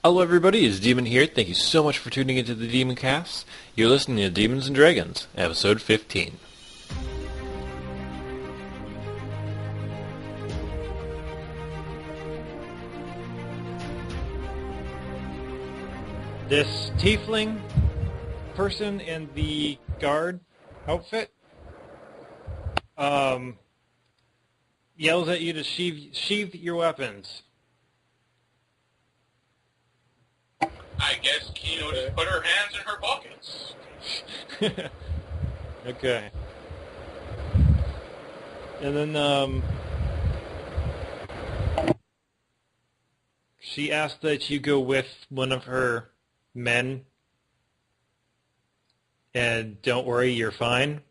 Hello everybody, it's Demon here. Thank you so much for tuning into the Demon Cast. You're listening to Demons and Dragons, episode 15. This tiefling person in the guard outfit yells at you to sheathe your weapons. I guess Kino just put her hands in her pockets. Okay. And then, she asked that you go with one of her men. And don't worry, you're fine.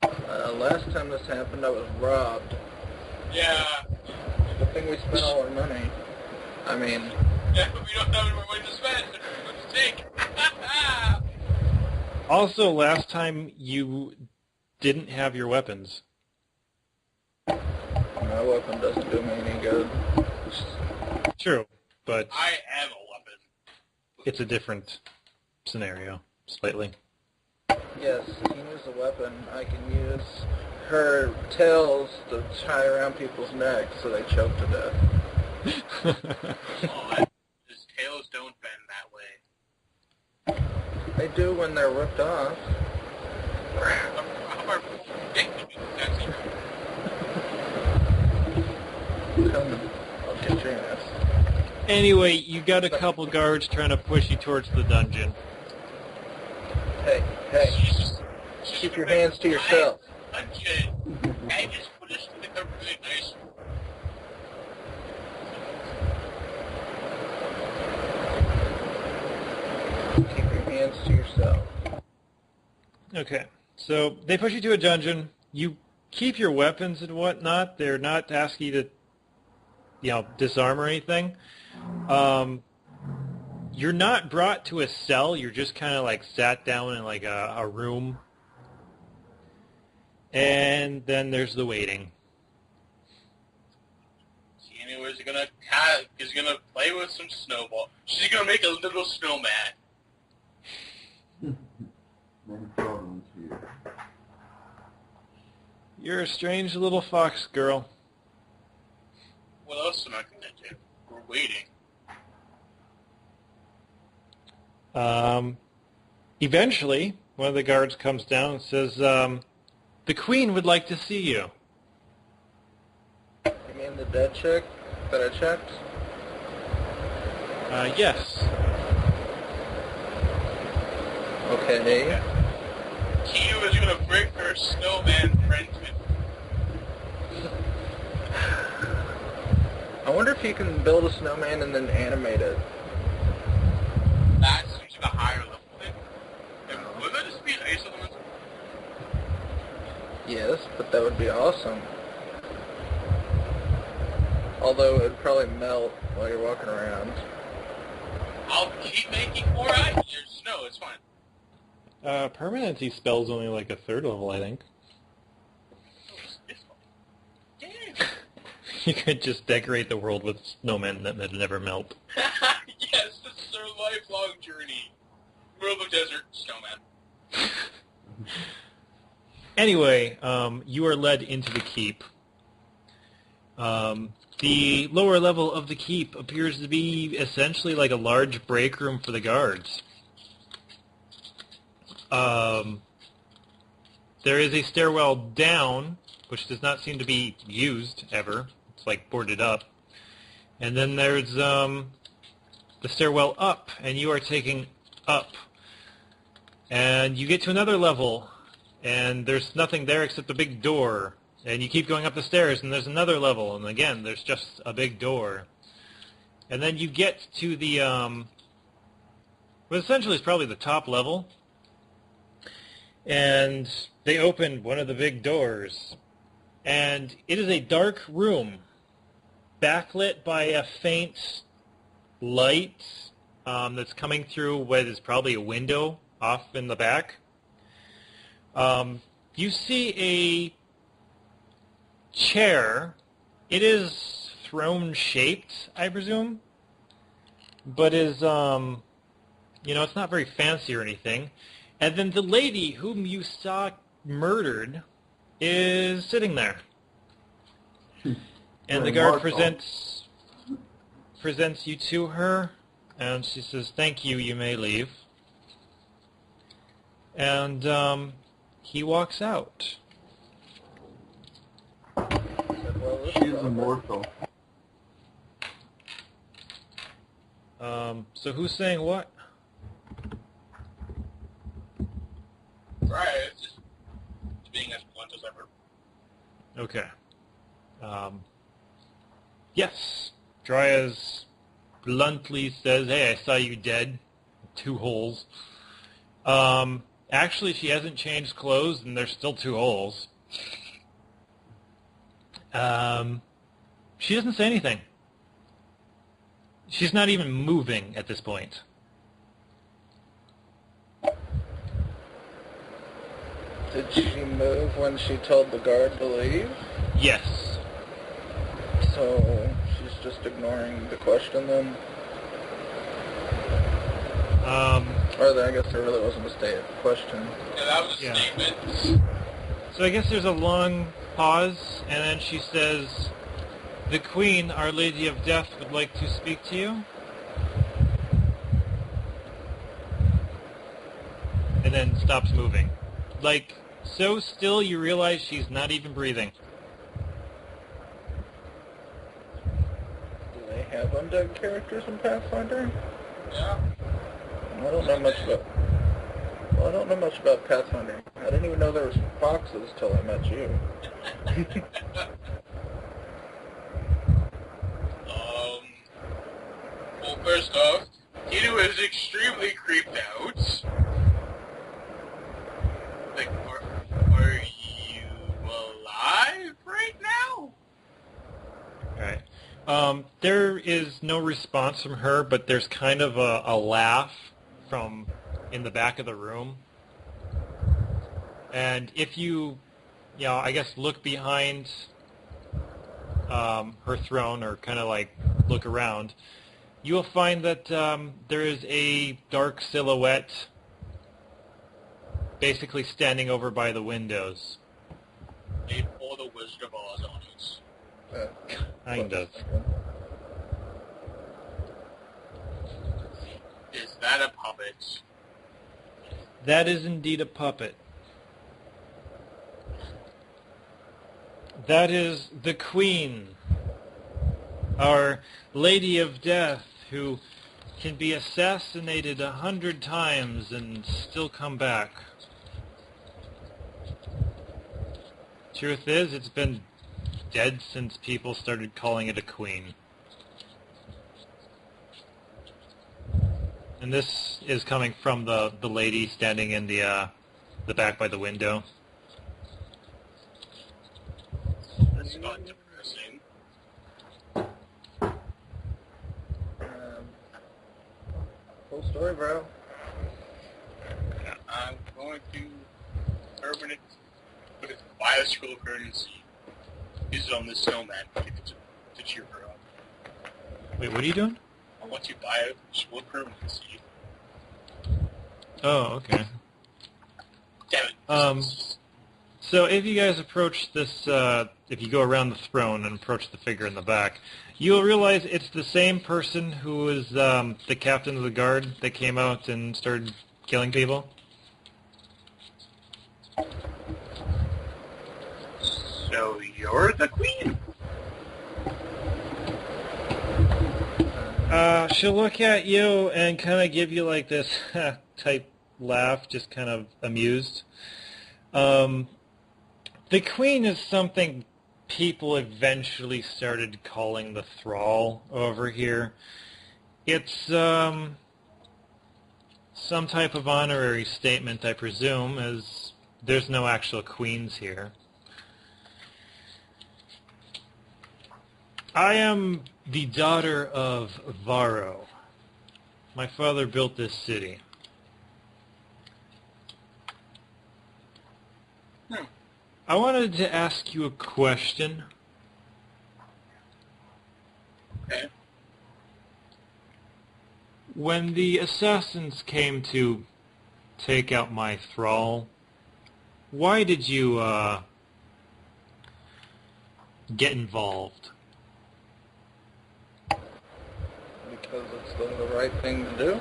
Last time this happened, I was robbed. Yeah. I think we spent all our money. I mean... Yeah, but we don't have any more money to spend. What to take? Also, last time you didn't have your weapons. My weapon doesn't do me any good. True, but I have a weapon. it's a different scenario, slightly. Yes, Tina's a weapon. I can use her tails to tie around people's necks so they choke to death. His tails don't bend that way. They do when they're ripped off. How about dick to be sexy? Come, I'll get your ass. Anyway, you got a couple guards trying to push you towards the dungeon. Hey, She's keep your hands to yourself. I just put this in the really nice. Keep your hands to yourself. Okay, so they push you to a dungeon. You keep your weapons and whatnot. They're not asking you to, disarm or anything. You're not brought to a cell. You're just kind of like sat down in like a room. And then there's the waiting. Kino is gonna play with some snowball. She's gonna make a little snowman. You're a strange little fox girl. What else am I gonna do? We're waiting. Eventually, one of the guards comes down and says, the queen would like to see you. You mean the dead chick that I checked? Yes. Okay. Kino is gonna bring her snowman friend with. I wonder if you can build a snowman and then animate it. That seems like a higher level thing. And would that just be an ice element? Yes, but that would be awesome. Although it would probably melt while you're walking around. I'll keep making more ice. There's snow, it's fine. Permanency spell's only like a third level, I think. It's fine. Damn. You could just decorate the world with snowmen that never melt. Yes, this is our lifelong journey. World of desert, snowman. Anyway, you are led into the keep. The lower level of the keep appears to be essentially like a large break room for the guards. There is a stairwell down, which does not seem to be used ever. It's like boarded up. And then there's the stairwell up, and you are taking up. And you get to another level, and there's nothing there except a big door. And you keep going up the stairs, and there's another level, and again, there's just a big door. And then you get to the, essentially it's probably the top level. And they open one of the big doors. And it is a dark room, backlit by a faint light that's coming through what is probably a window off in the back. You see a chair It is throne-shaped, I presume, but is, it's not very fancy or anything. And then the lady whom you saw murdered is sitting there. And the guard presents you to her, and she says, "Thank you, you may leave." And he walks out. She's immortal. So who's saying what? Right, it's just being as blunt as ever. Okay. Yes. Dryas bluntly says, "Hey, I saw you dead. 2 holes." Actually, she hasn't changed clothes, and there's still 2 holes. She doesn't say anything. She's not even moving at this point. Did she move when she told the guard to leave? Yes. So she's just ignoring the question then? Or I guess there really wasn't a question. Yeah, that was a Yeah. statement. So I guess there's a long pause, and then she says, "The Queen, Our Lady of Death, would like to speak to you." And then stops moving. Like, so still you realize she's not even breathing. Do they have undead characters in Pathfinder? Yeah. I don't know much about... Well, I don't know much about Pathfinder. I didn't even know there was foxes till I met you. Well, first off, Tito is extremely creeped out. Like, are you alive right now? Alright. There is no response from her, but there's kind of a laugh from in the back of the room. And if you, I guess look behind her throne, or kind of like look around, you will find that there is a dark silhouette basically standing over by the windows. They pull the Wizard of Oz on us. Kind of. Is that a puppet? That is indeed a puppet. That is the Queen, Our Lady of Death, who can be assassinated 100 times and still come back. Truth is, it's been dead since people started calling it a queen. And this is coming from the lady standing in the back by the window. That's not depressing. Full story, bro. I'm going to permanent put it buy a scroll currency. Use it on the snowman to cheer her up. Wait, what are you doing? I want to buy a scroll currency. Oh, okay. Damn it. So if you guys approach this, if you go around the throne and approach the figure in the back, you'll realize it's the same person who was the captain of the guard that came out and started killing people. So you're the queen? She'll look at you and kind of give you like this type laugh, just kind of amused. The Queen is something people eventually started calling the Thrall over here. It's some type of honorary statement, I presume, as there's no actual queens here. I am the daughter of Varro. My father built this city. I wanted to ask you a question. Okay. When the assassins came to take out my thrall, why did you, get involved? Because it's the right thing to do.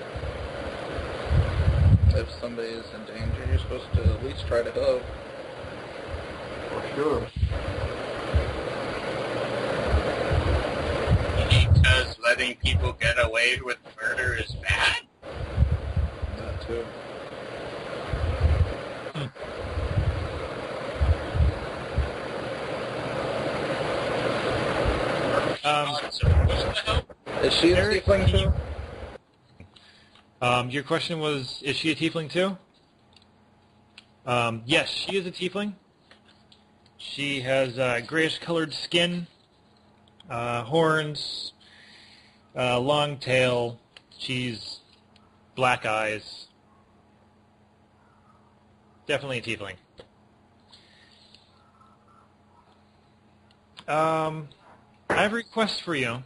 If somebody is in danger, you're supposed to at least try to help. For sure. Because letting people get away with murder is bad? That too. Not supposed to help? Is she a Eric, tiefling too? Your question was, is she a tiefling too? Yes, she is a tiefling. She has grayish-colored skin, horns, long tail. She's black eyes. Definitely a tiefling. I have a request for you.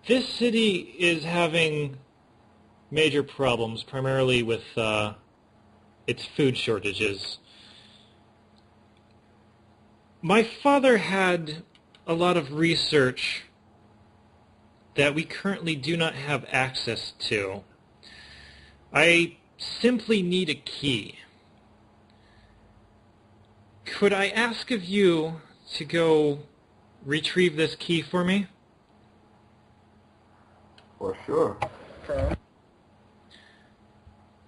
This city is having major problems, primarily with its food shortages. My father had a lot of research that we currently do not have access to. I simply need a key. Could I ask of you to go retrieve this key for me? For sure. From?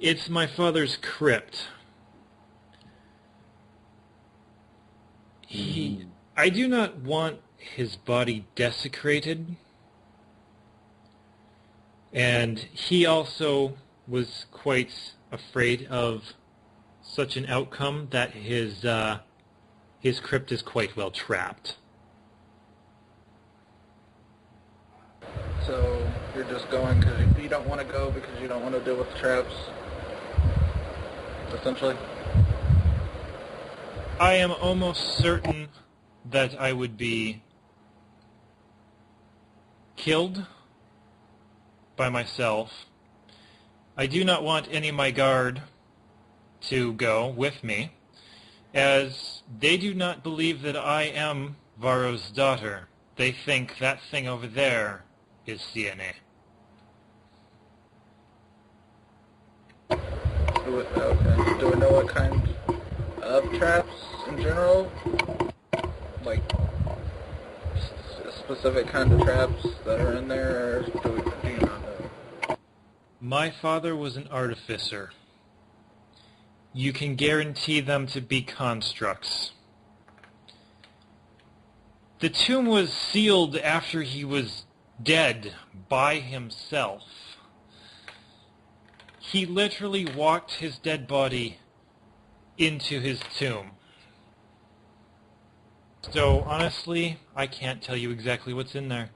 It's my father's crypt. I do not want his body desecrated. And he also was quite afraid of such an outcome that his crypt is quite well trapped. So you're just going because you don't want to go because you don't want to deal with the traps, essentially? I am almost certain that I would be killed by myself. I do not want any of my guard to go with me, as they do not believe that I am Varro's daughter. They think that thing over there is Sienna. Okay. Do we know what kind of traps in general? Like, specific kind of traps that are in there, or do you not know? My father was an artificer. You can guarantee them to be constructs. The tomb was sealed after he was dead by himself. He literally walked his dead body into his tomb. So honestly, I can't tell you exactly what's in there.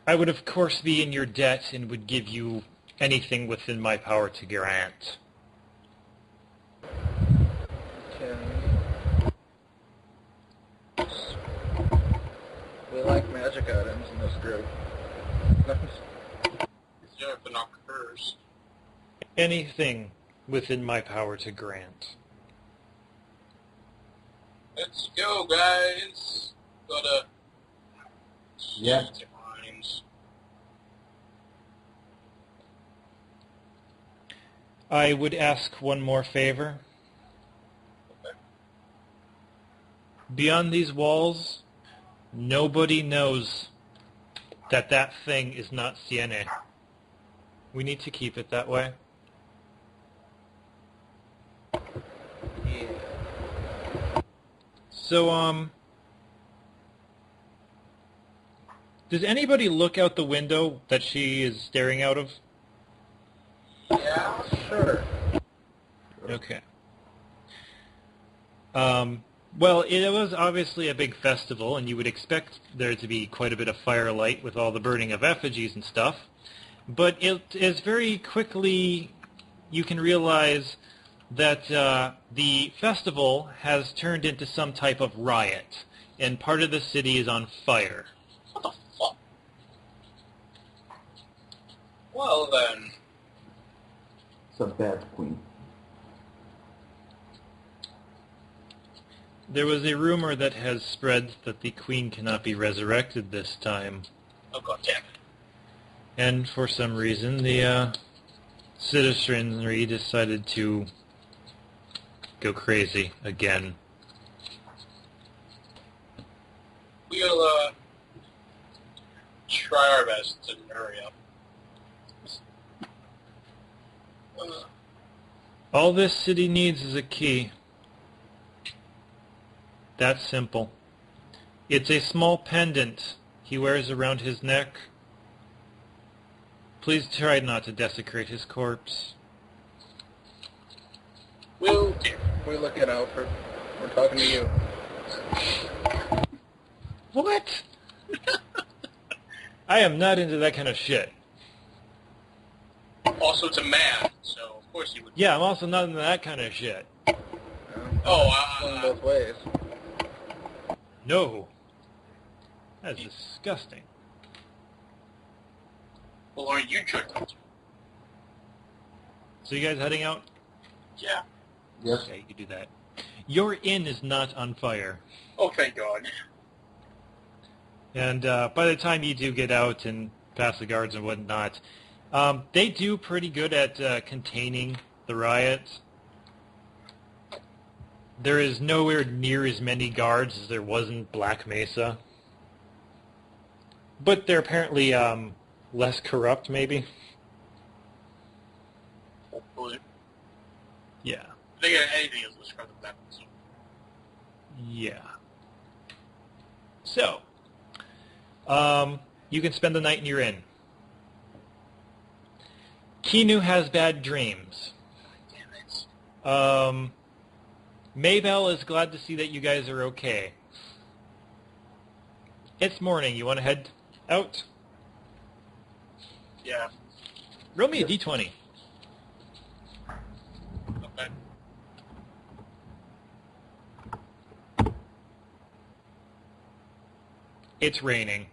I would of course be in your debt and would give you anything within my power to grant. We like magic items in this group. Yeah, but not hers. Anything within my power to grant. Let's go, guys. Gotta... Yeah. I would ask one more favor. Okay. Beyond these walls, nobody knows that that thing is not Sienna. We need to keep it that way. Yeah. So, does anybody look out the window that she is staring out of? Yeah, sure. Okay. Well, it was obviously a big festival, and you would expect there to be quite a bit of firelight with all the burning of effigies and stuff. But it is very quickly, you can realize that the festival has turned into some type of riot. and part of the city is on fire. What the fuck? Well then, It's a bad queen. There was a rumor that has spread that the queen cannot be resurrected this time. oh god damn it. And for some reason, the citizenry decided to go crazy again. We'll try our best to hurry up. All this city needs is a key. That's simple. It's a small pendant he wears around his neck. Please try not to desecrate his corpse. Will do. We're looking out for. We're talking to you. What? I am not into that kind of shit. Also, it's a man, so of course he would. Yeah, I'm also not into that kind of shit. Going both ways. No. That's disgusting. Well, aren't you joking? So you guys heading out? Yeah. Yes. Okay, you can do that. Your inn is not on fire. Oh, thank God. And by the time you do get out and past the guards and whatnot, they do pretty good at containing the riots. There is nowhere near as many guards as there was in Black Mesa. But they're apparently less corrupt, maybe. Hopefully. Yeah. I think anything is less corrupt than that. So. Yeah. So, you can spend the night in your inn. Kinu has bad dreams. Damn it. Maybell is glad to see that you guys are okay. It's morning. You want to head out? Yeah. Roll me a d20. Okay. It's raining.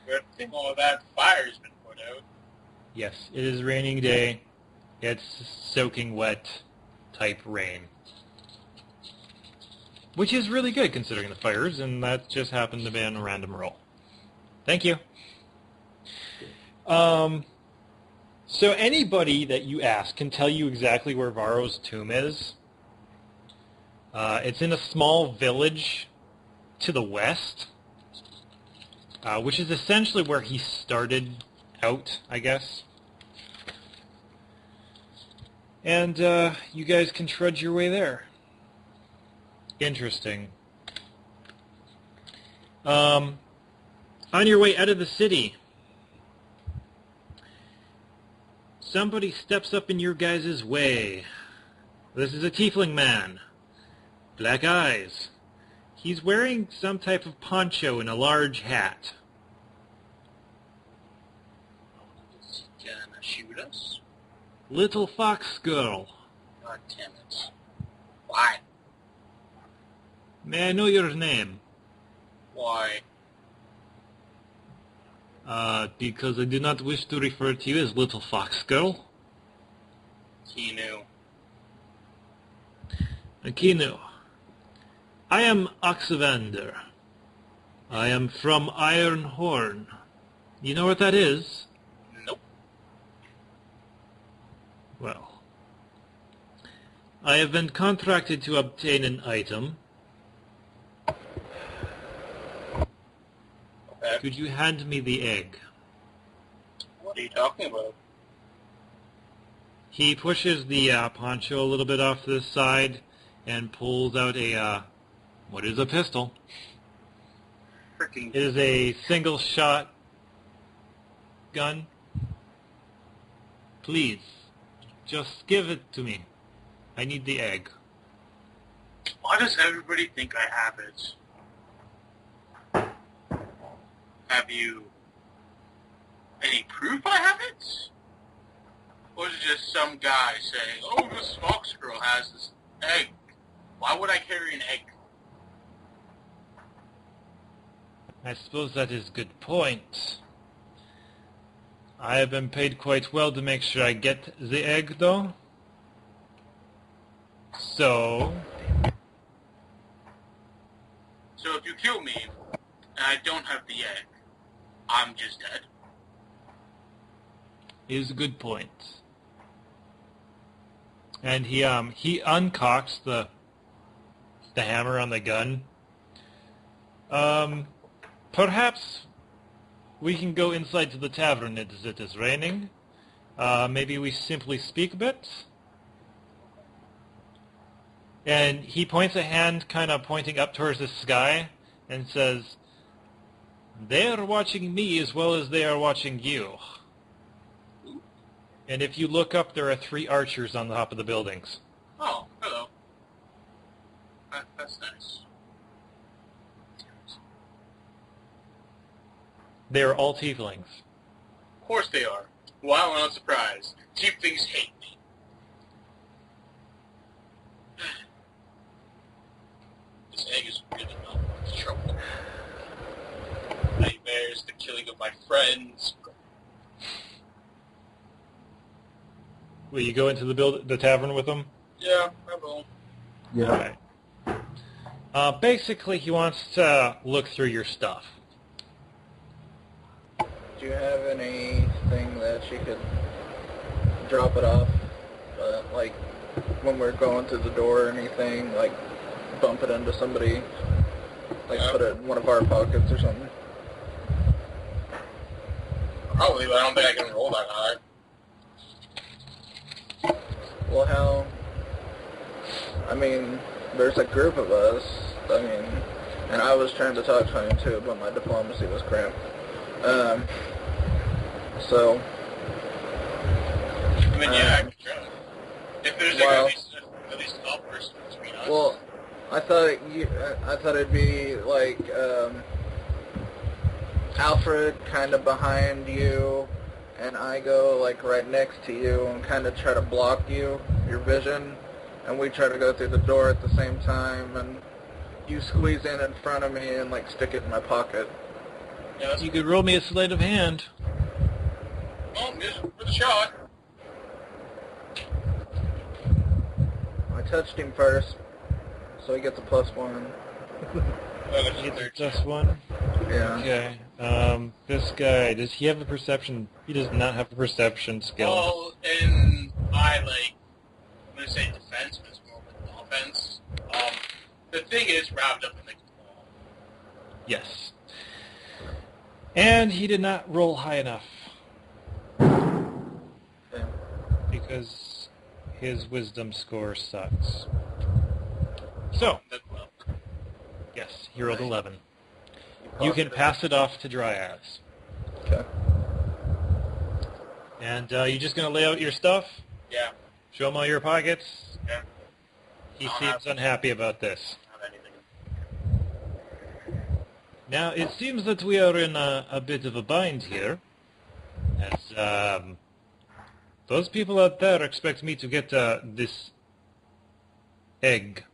Good thing all that fire's been put out. Yes, it is a raining day. It's soaking wet type rain. Which is really good considering the fires, and that just happened to be on a random roll. Thank you. So anybody that you ask can tell you exactly where Varro's tomb is. It's in a small village to the west, which is essentially where he started out, I guess. And you guys can trudge your way there. Interesting. On your way out of the city, somebody steps up in your guys' way. This is a tiefling man. Black eyes. He's wearing some type of poncho and a large hat. Is he gonna shoot us? Little fox girl. God damn it. Why? May I know your name? Why? Because I do not wish to refer to you as Little Fox Girl. Kinu. Akinu. I am Oxavander. I am from Iron Horn. You know what that is? Nope. Well, I have been contracted to obtain an item. Okay. Could you hand me the egg? What are you talking about? He pushes the poncho a little bit off to the side and pulls out a, what is a pistol? Freaking. It is a single-shot gun. Please, just give it to me. I need the egg. Why does everybody think I have it? Have you any proof I have it? Or is it just some guy saying, oh, this fox girl has this egg? Why would I carry an egg? I suppose that is a good point. I have been paid quite well to make sure I get the egg, though. So if you kill me, and I don't have the egg, I'm just dead. is a good point. And he uncocks the hammer on the gun. Perhaps we can go inside to the tavern as it is raining. Maybe we simply speak a bit. And he points a hand kind of pointing up towards the sky and says, "They are watching me as well as they are watching you." And if you look up, there are 3 archers on the top of the buildings. Oh, hello. That's nice. They are all tieflings. Of course they are. Wow, I'm not surprised. Tieflings hate me. This egg is really not much trouble. Nightmares, the killing of my friends. Will you go into the tavern with them? Yeah, I will. Yeah. Okay. Basically, he wants to look through your stuff. Do you have anything that you could drop it off, like when we're going to the door or anything, like bump it into somebody, like put it in one of our pockets or something? Probably, but I don't think I can roll that high. Well, there's a group of us, and I was trying to talk to him too, but my diplomacy was cramped. So... I mean, yeah, I could try. If there's at least a person between us. Well, I thought it'd be like, Alfred kind of behind you, and I go like right next to you and kind of try to block your vision, and we try to go through the door at the same time, and you squeeze in front of me and like stick it in my pocket. Yeah, You could roll me a sleight of hand. well, just for the shot. I touched him first, so he gets a +1. He gets a +1. Yeah. Okay. This guy, does he have a perception? He does not have a perception skill. Well, in my, I'm going to say defense, but it's more like offense. The thing is wrapped up in the wall. Yes. And he did not roll high enough. Yeah. Because his wisdom score sucks. So, yes, he rolled 11. You can pass it off to Dryads. Okay. And you just going to lay out your stuff? Yeah. Show him all your pockets? Yeah. He seems unhappy about this. I don't have anything. Now, it seems that we are in a bit of a bind here, as those people out there expect me to get this egg.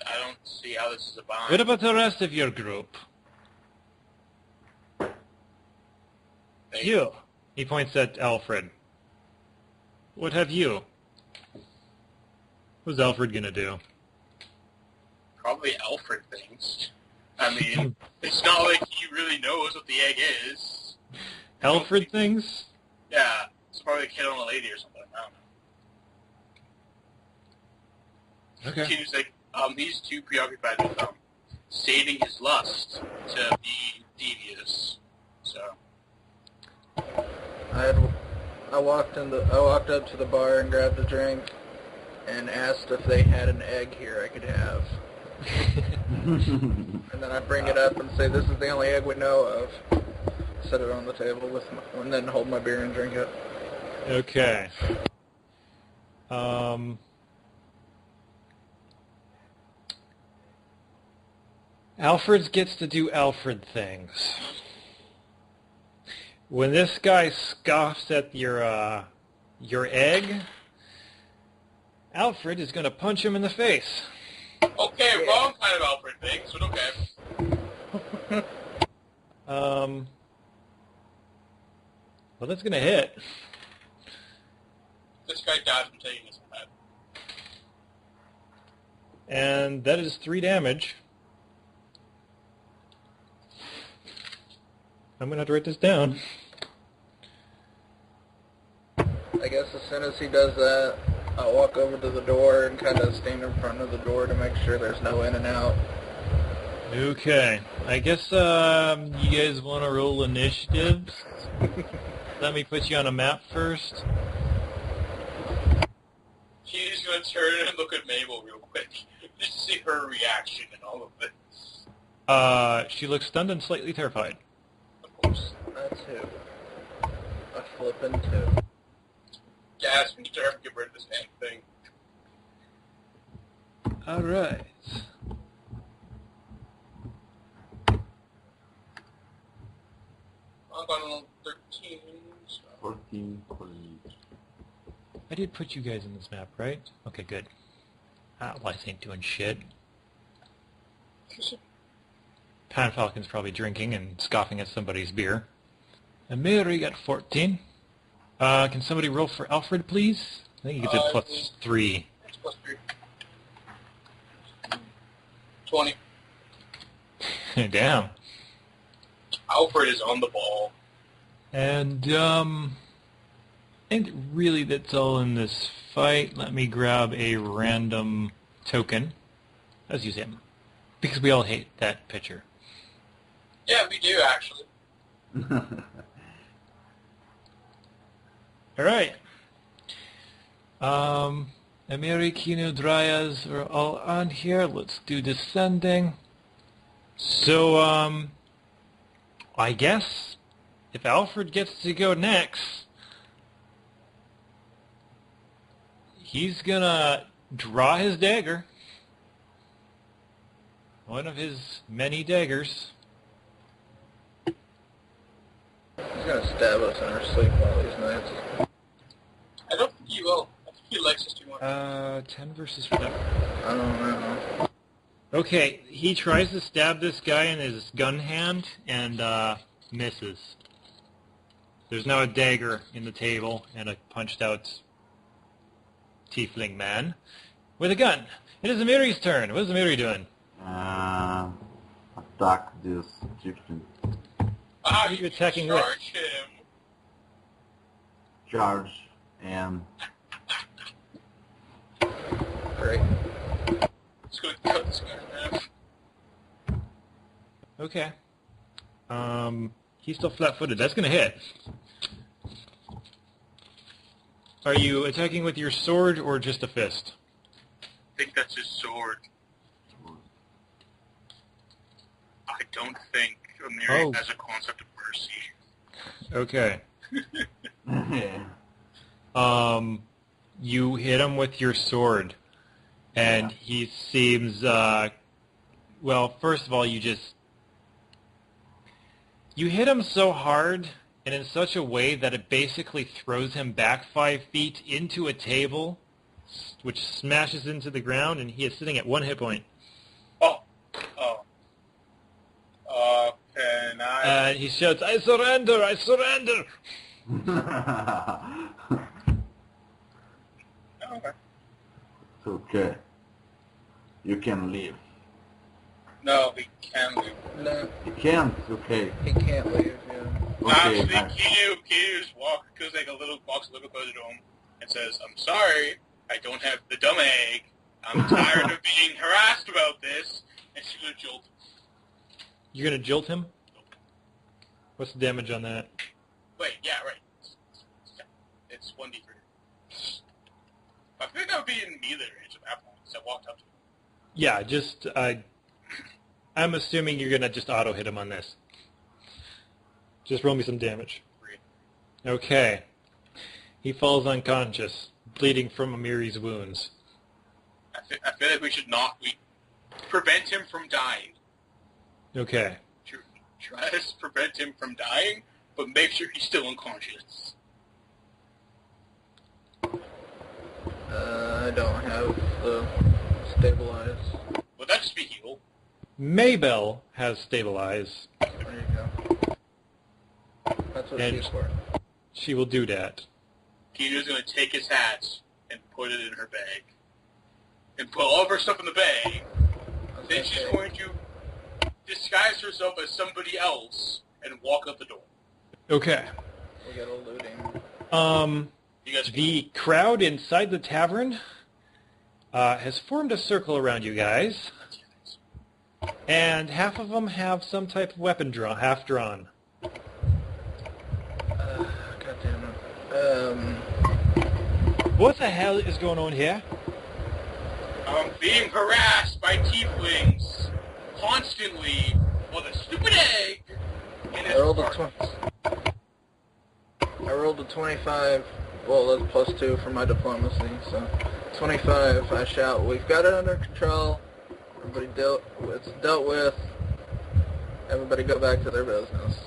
I don't see how this is a bind. What about the rest of your group? You. He points at Alfred. What have you? What's Alfred gonna do? Probably Alfred thinks. I mean, it's not like he really knows what the egg is. Alfred things? Yeah, it's probably a kid on a lady or something. I don't know. Okay. He's like, he's too preoccupied with sating his lust to be devious. So I walked up to the bar and grabbed a drink and asked if they had an egg here I could have. And then I bring it up and say, "This is the only egg we know of." Set it on the table and then hold my beer and drink it. Okay. Alfred gets to do Alfred things. When this guy scoffs at your egg, Alfred is going to punch him in the face. okay, wrong kind of Alfred thinks, but okay. Well, that's gonna hit. This guy died from taking his head. And that is 3 damage. I'm gonna have to write this down. I guess as soon as he does that, I'll walk over to the door and kind of stand in front of the door to make sure there's no in and out. Okay. I guess you guys want to roll initiatives? Let me put you on a map first. He's going to turn and look at Mabel real quick, just to see her reaction and all of this. She looks stunned and slightly terrified. Of course. That's who. A flippin' 2. Gas, we need to get rid of this damn thing. Alright. I'm going on 13. So. 14 for each. I did put you guys in this map, right? Okay, good. Well, I think doing shit. Pan Falcon's probably drinking and scoffing at somebody's beer. And Mary got 14. Can somebody roll for Alfred, please? I think he gets a plus 3. It's plus 3. 20. Damn. Alfred is on the ball. And, I think really that's all in this fight. Let me grab a random token. Let's use him. Because we all hate that picture. Yeah, we do, actually. Alright. Amiri, Kino, Dryas are all on here. Let's do descending. So, I guess if Alfred gets to go next, he's gonna draw his dagger. One of his many daggers. He's gonna stab us in our sleep one of these nights. I don't think he will. I think he likes us too much. 10 versus 5. I don't know. Okay, he tries to stab this guy in his gun hand and misses. There's now a dagger in the table and a punched out tiefling man with a gun. It is Amiri's turn. What is Amiri doing? Attack this chicken. Ah, Are you you attacking charge Rich? him. Charge and Great. It's going to cut this guy in half. Okay. He's still flat-footed. That's going to hit. Are you attacking with your sword or just a fist? I think that's his sword. I don't think Amiri has a concept of mercy. Okay. You hit him with your sword, and he seems, well, first of all, you hit him so hard and in such a way that it basically throws him back 5 feet into a table, which smashes into the ground, and he is sitting at 1 hit point. Oh. Can I... And he shouts, "I surrender! I surrender!" Okay. It's okay. You can leave. No, he can leave. No, You can't? Okay. he can't leave, yeah. Okay. Actually, Kiyu goes like a little box a little closer to him and says, "I'm sorry, I don't have the dumb egg. I'm tired of being harassed about this." And she's gonna jolt. You're going to jolt him? What's the damage on that? Wait, yeah, right. It's 1d3. I think that would be in melee range at that point, because I walked up to him. Yeah, just, I'm assuming you're going to just auto-hit him on this. Just roll me some damage. 3. Okay. He falls unconscious, bleeding from Amiri's wounds. I feel like we should not... prevent him from dying. Okay. Try to prevent him from dying, but make sure he's still unconscious. I don't have the stabilize. Would that just be heal? Maybell has stabilize. There you go. That's what And- she's for. She will do that. Kinu's going to take his hat and put it in her bag. And put all of her stuff in the bag. Then she's going to disguise herself as somebody else and walk out the door. Okay. We got a looting. You guys The crowd inside the tavern has formed a circle around you guys, and half of them have some type of weapon half drawn. God damn it. What the hell is going on here? I'm being harassed by tieflings constantly while the stupid egg in his I rolled heart. I rolled a 25. Well, that's plus 2 for my diplomacy, so 25. I shout, "We've got it under control. It's dealt with. Everybody go back to their business."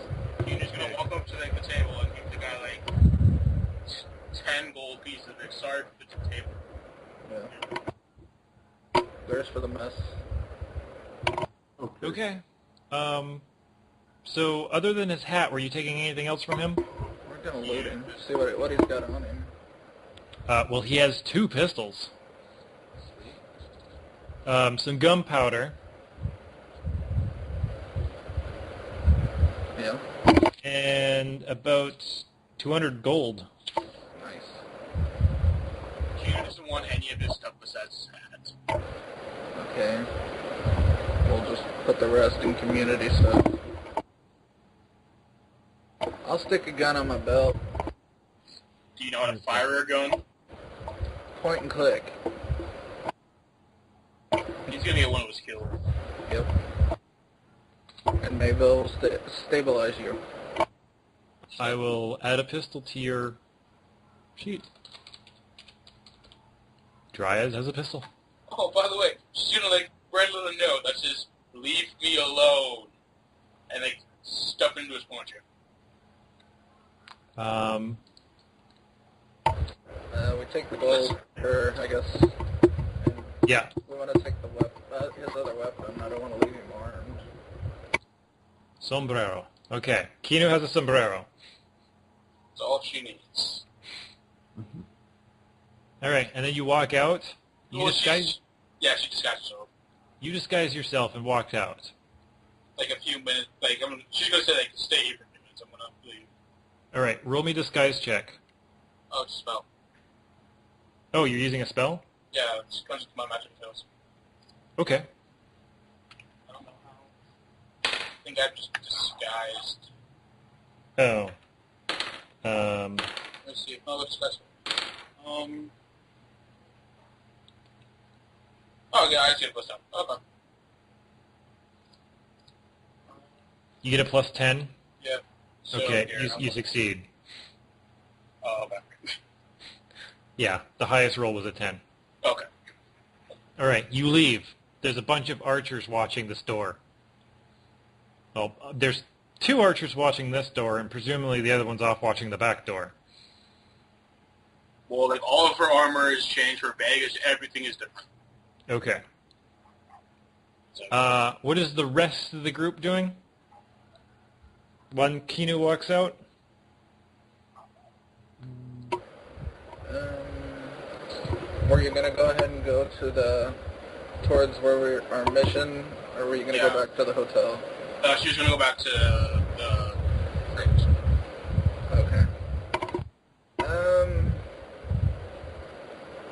You're just going to walk up to the table and give the guy like 10 gold pieces of it. Sorry for the table. Yeah. There's for the mess. Okay. So other than his hat, were you taking anything else from him? We're gonna loot him. See what he's got on him. Well, he has 2 pistols. Some gunpowder. Yeah. And about 200 gold. Nice. Kinu doesn't want any of this stuff besides his hat. Okay. We'll just put the rest in community stuff. I'll stick a gun on my belt. Do you know how to fire a gun? Point and click. He's going to get one of his kills. Yep. And maybe they'll stabilize you. I will add a pistol to your sheet. Dryas has a pistol. Oh, by the way, she's going to like write a little note that says, "Leave me alone," and like stuff into his poncho. We take the gold, or I guess. And Yeah. we want to take the his other weapon. I don't want to leave him armed. Sombrero. Okay. Kinu has a sombrero. That's all she needs. All right, and then you walk out. You Well, disguise. Yeah, she disguised herself. You disguise yourself and walked out. Like a few minutes. Like she's going to say, like, stay here for a few minutes. I'm going to leave. All right. Roll me disguise check. Oh, it's a spell. Oh, you're using a spell? Yeah, it's comes with my magic fails. Okay. I don't know how. I think I've just disguised. Oh. Let's see. Oh, let's disguise. Oh, yeah, I see it plus 10. Okay. You get a plus 10. Yeah. So, Okay. here, You succeed. Oh, okay. Yeah. The highest roll was a 10. Okay. All right. You leave. There's a bunch of archers watching this door. Well, there's 2 archers watching this door, and presumably the other one's off watching the back door. Well, like, all of her armor is changed, her bag is, everything is different. Okay. So, What is the rest of the group doing? When Kinu walks out? Were you gonna go ahead and go to towards our mission, or were you gonna Yeah. go back to the hotel? she was going to go back to the crates. Okay.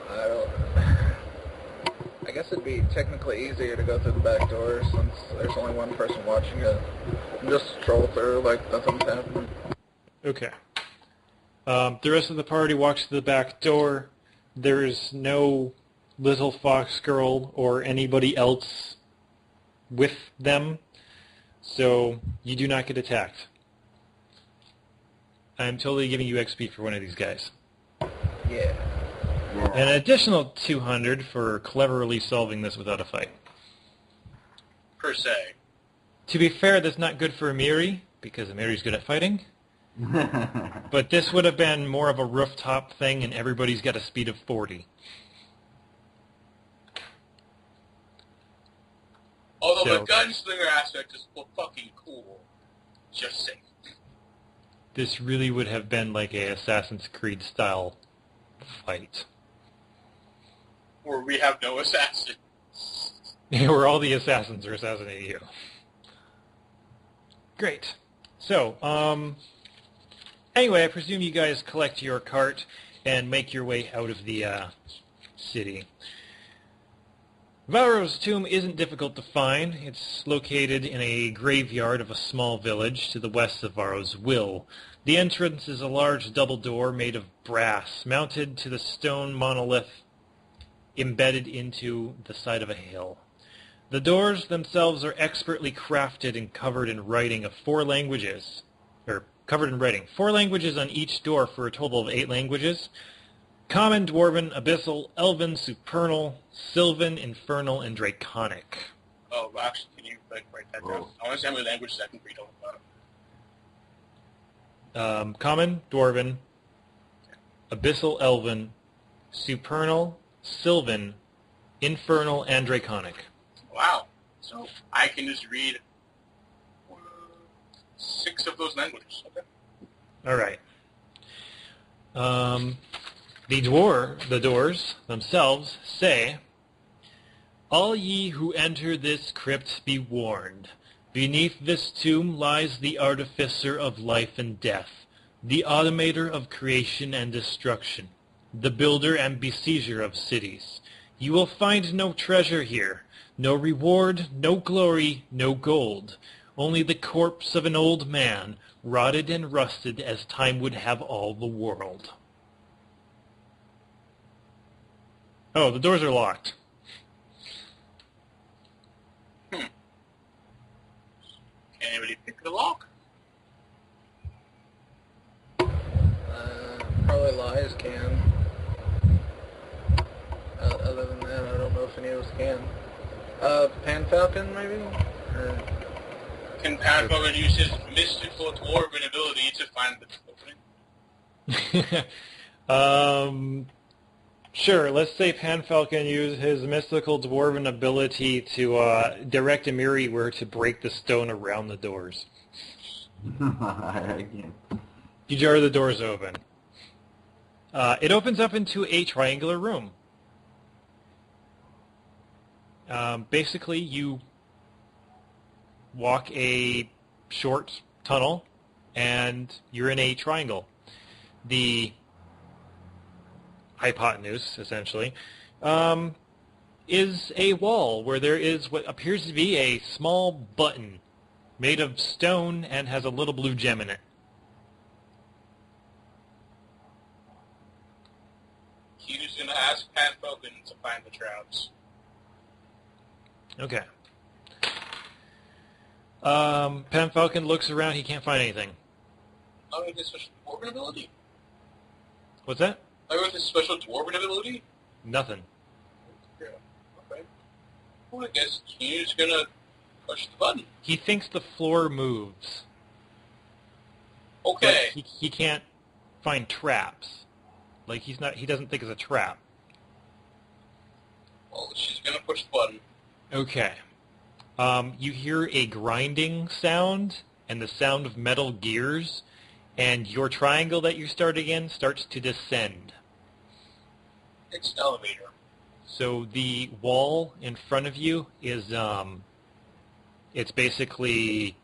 I don't. I guess it'd be technically easier to go through the back door since there's only one person watching it. And just stroll through like nothing's happening. Okay. The rest of the party walks to the back door. There is no little fox girl or anybody else with them, so you do not get attacked. I'm totally giving you XP for one of these guys. Yeah. An additional 200 for cleverly solving this without a fight. Per se. To be fair, that's not good for Amiri, because Amiri's good at fighting. But this would have been more of a rooftop thing, and everybody's got a speed of 40. Although Well, So the gunslinger aspect is fucking cool. Just saying. this really would have been like a Assassin's Creed style fight. Where we have no assassin. Where all the assassins are assassinating you. Great. So, anyway, I presume you guys collect your cart and make your way out of the city. Varro's tomb isn't difficult to find. It's located in a graveyard of a small village to the west of Varro's will. The entrance is a large double door made of brass, mounted to the stone monolith embedded into the side of a hill. The doors themselves are expertly crafted and covered in writing of 4 languages. Covered in writing. 4 languages on each door for a total of 8 languages. Common, Dwarven, Abyssal, Elven, Supernal, Sylvan, Infernal, and Draconic. Oh, actually, can you write that down? I want to see how many languages I can read all about. Common, Dwarven, Abyssal, Elven, Supernal, Sylvan, Infernal, and Draconic. Wow. So I can just read 6 of those languages. Okay. All right. The doors themselves say, "All ye who enter this crypt be warned. Beneath this tomb lies the artificer of life and death, the automator of creation and destruction, the builder and besieger of cities. You will find no treasure here, no reward, no glory, no gold, only the corpse of an old man, rotted and rusted as time would have all the world." Oh, the doors are locked. Can anybody pick the lock? Probably Lies can. Other than that, I don't know if any of us can. Pan Falcon, maybe? Or... Can Pathfinder use his mystical dwarven ability to find the opening? Sure, let's say Panfalcon used his mystical dwarven ability to direct Amiri where to break the stone around the doors. I can't. You jar the doors open. It opens up into a triangular room. Basically, you walk a short tunnel, and you're in a triangle. The hypotenuse, essentially, is a wall where there is what appears to be a small button made of stone and has a little blue gem in it. He's going to ask Pathfinder to find the traps. Okay. Panfalcon looks around. He can't find anything. Oh, he has special dwarven ability? What's that? Oh, with his special dwarven ability? Nothing. Yeah. Okay. Well, I guess he's going to push the button. He thinks the floor moves. Okay. But he can't find traps. Like he doesn't think it's a trap. Well, she's going to push the button. Okay. You hear a grinding sound and the sound of metal gears, and your triangle that you're starting in starts to descend. It's an elevator. So the wall in front of you is, it's basically,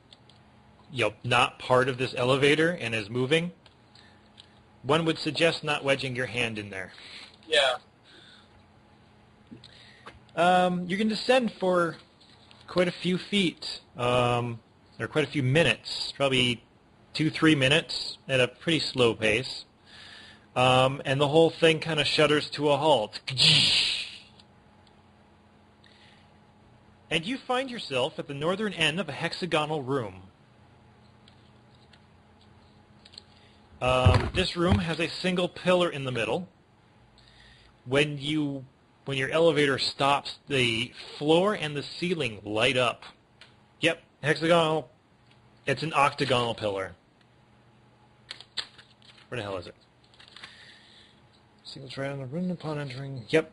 not part of this elevator and is moving. One would suggest not wedging your hand in there. Yeah. You can descend for quite a few feet, or quite a few minutes, probably 2-3 minutes at a pretty slow pace. And the whole thing kind of shudders to a halt. And you find yourself at the northern end of a hexagonal room. This room has a single pillar in the middle. When your elevator stops, the floor and the ceiling light up. Yep, hexagonal. It's an octagonal pillar. Where the hell is it? Signals right on the room upon entering. Yep.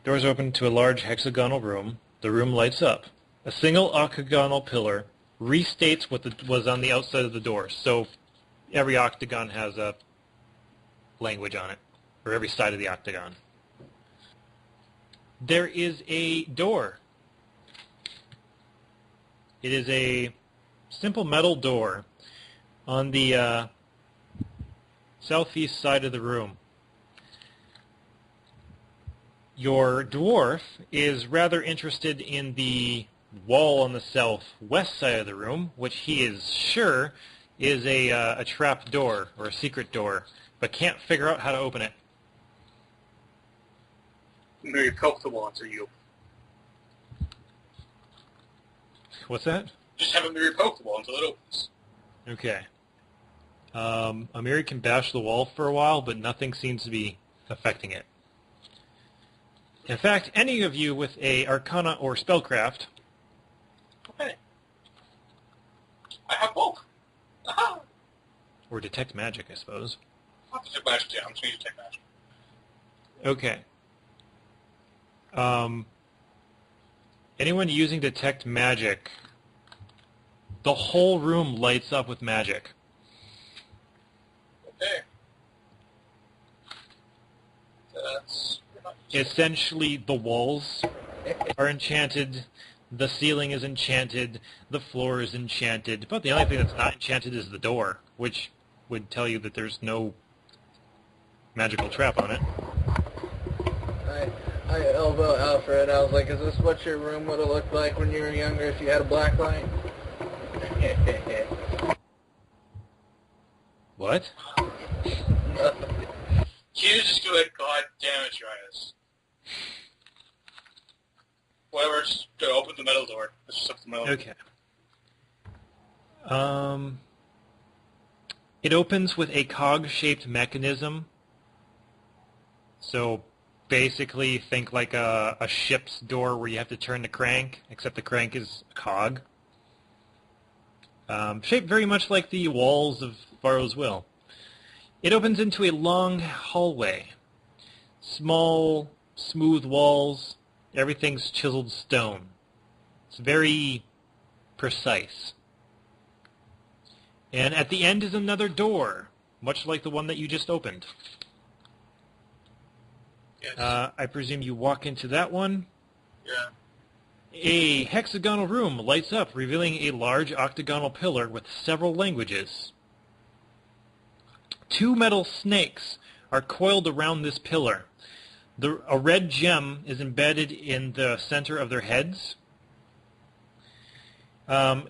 There Doors open to a large hexagonal room. The room lights up. A single octagonal pillar restates what was on the outside of the door. So every octagon has a language on it, or every side of the octagon. There is a door. It is a simple metal door on the southeast side of the room. Your dwarf is rather interested in the wall on the southwest side of the room, which he is sure is a trap door or a secret door, but can't figure out how to open it. Maybe poke the wall until you. What's that? Just have him maybe poke the wall until it opens. Okay. Amiri can bash the wall for a while, but nothing seems to be affecting it. In fact, any of you with a Arcana or Spellcraft... Okay. I have both. Aha! Or Detect Magic, I suppose. I'll detect magic, yeah. I'm just going to detect magic. Okay. Anyone using Detect Magic, the whole room lights up with magic. Okay. That's... Essentially, the walls are enchanted, the ceiling is enchanted, the floor is enchanted, but the only thing that's not enchanted is the door, which would tell you that there's no magical trap on it. I elbow Alfred. I was like, is this what your room would have looked like when you were younger if you had a black light? What? You just go ahead, God damn it, Dryas. Whatever, just go open the metal door. Let's just open the metal door. Okay. It opens with a cog-shaped mechanism. So basically think like a ship's door where you have to turn the crank, except the crank is a cog. Shaped very much like the walls of Varro's Will. It opens into a long hallway. Small, smooth walls. Everything's chiseled stone. It's very precise. And at the end is another door, much like the one that you just opened. Yes. I presume you walk into that one. Yeah. A hexagonal room lights up, revealing a large octagonal pillar with several languages. 2 metal snakes are coiled around this pillar. A red gem is embedded in the center of their heads. The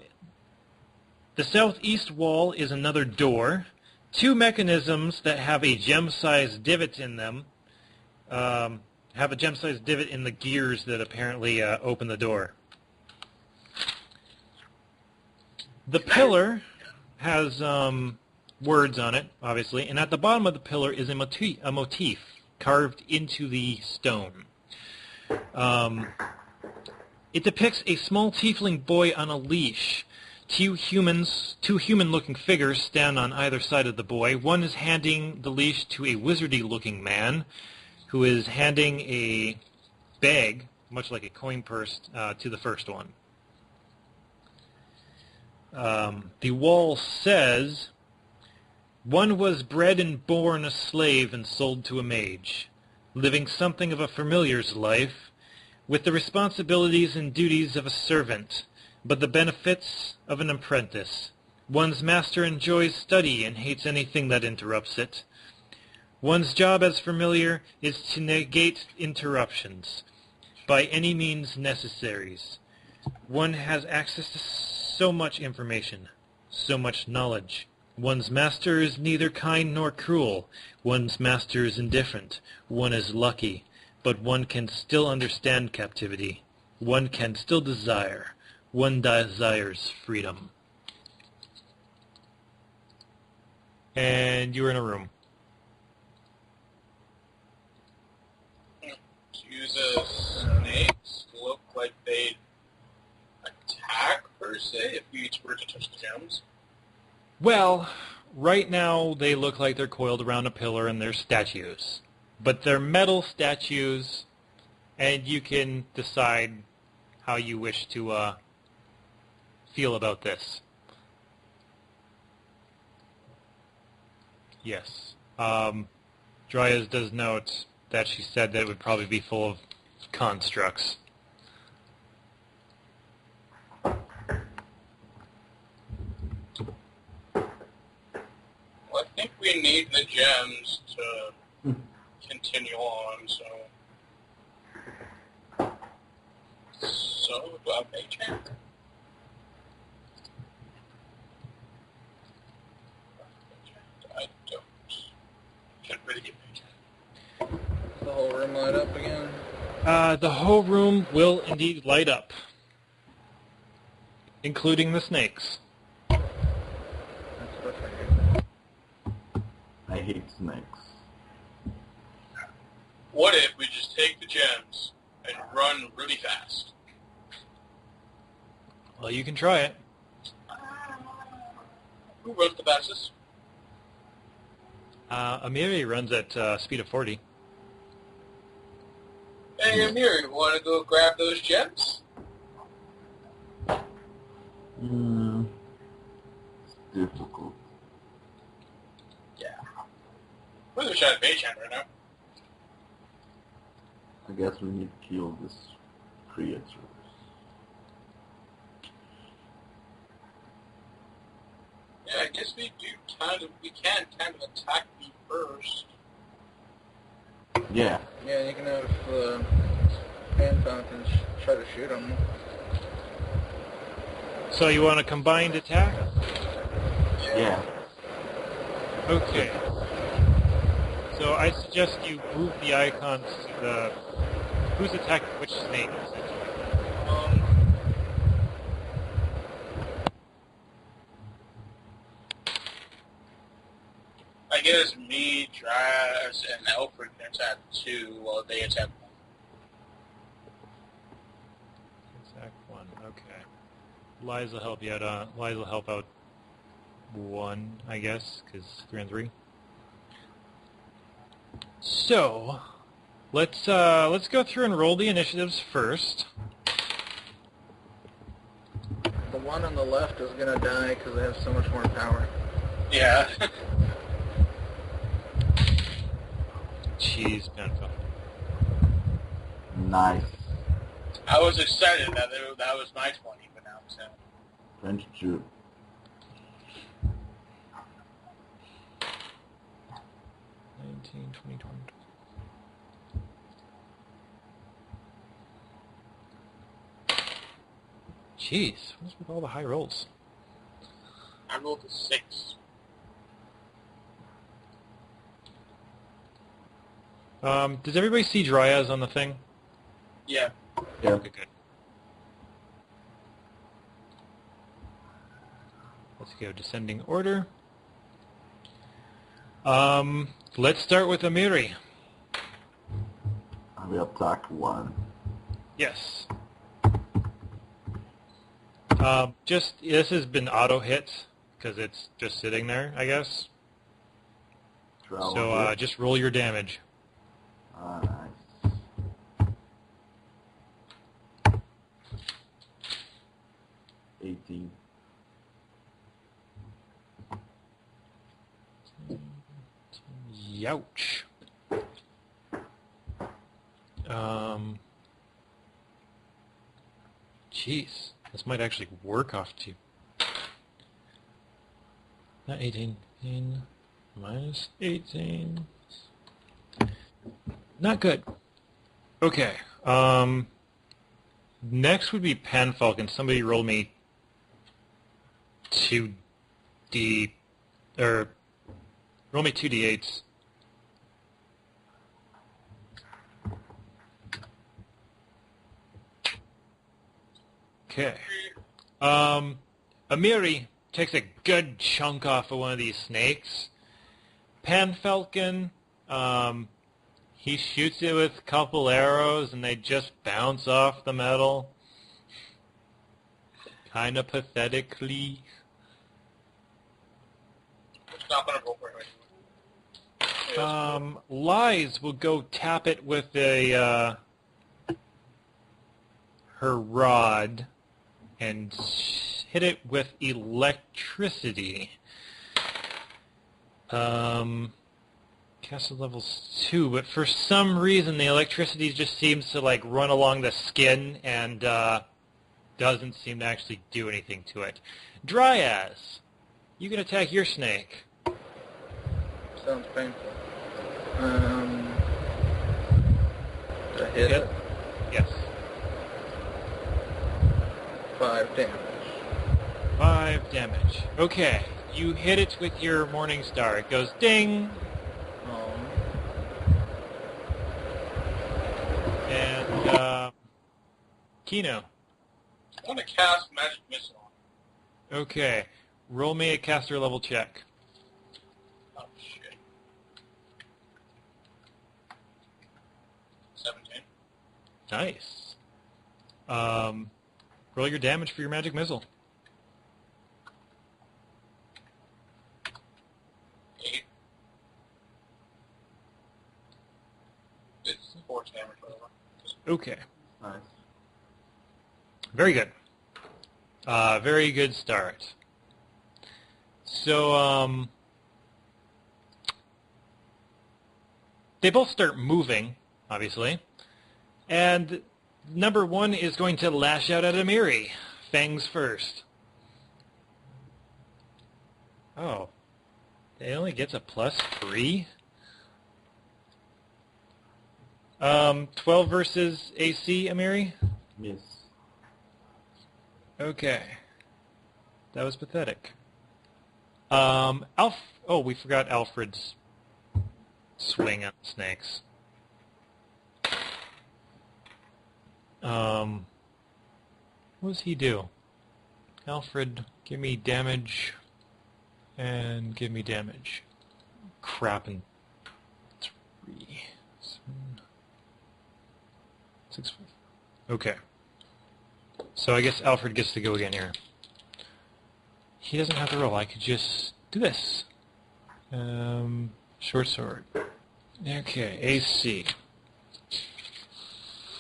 southeast wall is another door. 2 mechanisms that have a gem-sized divot in them have a gem-sized divot in the gears that apparently open the door. The pillar has words on it, obviously, and at the bottom of the pillar is a motif carved into the stone. It depicts a small tiefling boy on a leash. 2 human-looking figures stand on either side of the boy. One is handing the leash to a wizardy-looking man, who is handing a bag, much like a coin purse, to the first one. The wall says, "One was bred and born a slave and sold to a mage, living something of a familiar's life, with the responsibilities and duties of a servant, but the benefits of an apprentice. One's master enjoys study and hates anything that interrupts it. One's job as familiar is to negate interruptions by any means necessaries. One has access to so much information, so much knowledge. One's master is neither kind nor cruel. One's master is indifferent. One is lucky, but one can still understand captivity. One can still desire. One desires freedom." And you're in a room. The snakes look like they'd attack, per se, if you each were to touch the gems. Well, right now they look like they're coiled around a pillar and they're statues. But they're metal statues, and you can decide how you wish to feel about this. Yes. Dryas does note that she said that it would probably be full of constructs. Well, I think we need the gems to continue on, so... So, do I have mage hand? I don't. Can't really get mage hand. The whole room light up again. The whole room will indeed light up, including the snakes. That's what I figured. I hate snakes. What if we just take the gems and run really fast? Well, you can try it. Who runs the fastest? Amiri runs at speed of 40. Hey, Amir, you want to go grab those gems? It's difficult. Yeah. We're the shot mage hand right now. I guess we need to kill this creature. Yeah, I guess we can kind of attack me first. Yeah. Yeah, you can have the hand fountains try to shoot him. So you want a combined attack? Yeah. Okay. So I suggest you move the icons to the... Who's attacking which snake? I guess me, Dryas, and Alfred can attack 2 while they attack 1. Attack 1, okay. Liza will help you out. Liza will help out 1, I guess, because 3 and 3. So, let's go through and roll the initiatives first. The one on the left is gonna die because they have so much more power. Yeah. Jeez, Penfield. Nice. I was excited that that was my 20, but now it's 22. 19, 20, 20. Jeez, what's with all the high rolls? I rolled a 6. Does everybody see Dryas on the thing? Yeah. Yeah. Okay, good. Let's go descending order. Let's start with Amiri. I will attack 1. Yes. This has been auto hit because it's just sitting there, I guess. So just roll your damage. Nice. 18. Youch. Jeez, this might actually work off to you. Not 18. Minus 18. Not good. Okay. Next would be Panfalcon. Somebody roll me 2D, or roll me 2d8s. Okay. Amiri takes a good chunk off of one of these snakes. Panfalcon, he shoots it with a couple arrows and they just bounce off the metal. Kind of pathetically. It's not going to roll for him anyway. Lies will go tap it with a her rod and hit it with electricity. Castle level's 2, but for some reason the electricity just seems to like run along the skin and doesn't seem to actually do anything to it. Dryas, you can attack your snake. Sounds painful. Did I hit it? Yes. 5 damage. 5 damage. Okay, you hit it with your Morning Star. It goes ding. And Kino. I want to cast Magic Missile on him. Okay, roll me a caster level check. Oh, shit. 17. Nice. Roll your damage for your magic missile. 8. It's 4 damage, whatever. Okay. Nice. Very good. Very good start. So, they both start moving, obviously. And number 1 is going to lash out at Amiri. Fangs first. Oh. It only gets a +3? 12 versus AC, Amiri? Miss. Okay. That was pathetic. Oh, we forgot Alfred's swing at snakes. What does he do? Alfred, give me damage, and give me damage. Crap, and 3, 7, 6, 5. Okay. So I guess Alfred gets to go again here. He doesn't have to roll. I could just do this. Short sword. Okay, AC.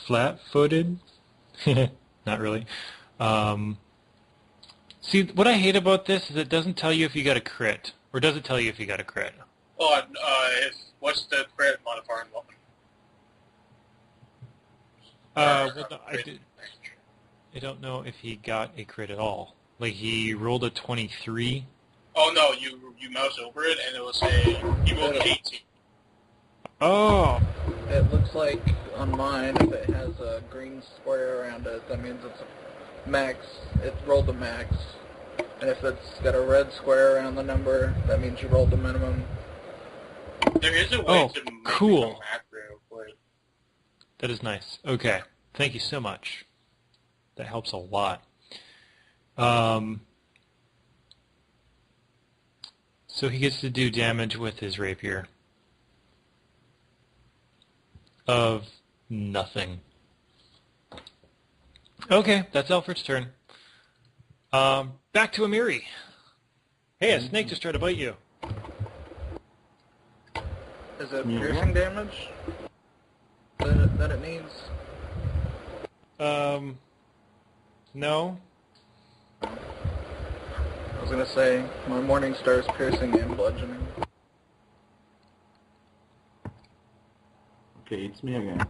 Flat-footed? Not really. See, what I hate about this is it doesn't tell you if you got a crit. Or does it tell you if you got a crit? Oh, what's the crit modifier in weapon? Well, no, I don't know if he got a crit at all. Like, he rolled a 23. Oh, no, you mouse over it, and it will say he rolled an 18. Oh! It looks like on mine, if it has a green square around it, that means it's a max. It rolled a max. And if it's got a red square around the number, that means you rolled the minimum. There is a way to make cool. it a macro, but... That is nice. Okay. Thank you so much. That helps a lot. So he gets to do damage with his rapier. Of nothing. Okay, that's Alfred's turn. Back to Amiri. Hey, a snake just tried to bite you. Is it Yeah. piercing damage that it needs? No. I was going to say, my Morning Star is piercing and bludgeoning. Okay, it's me again.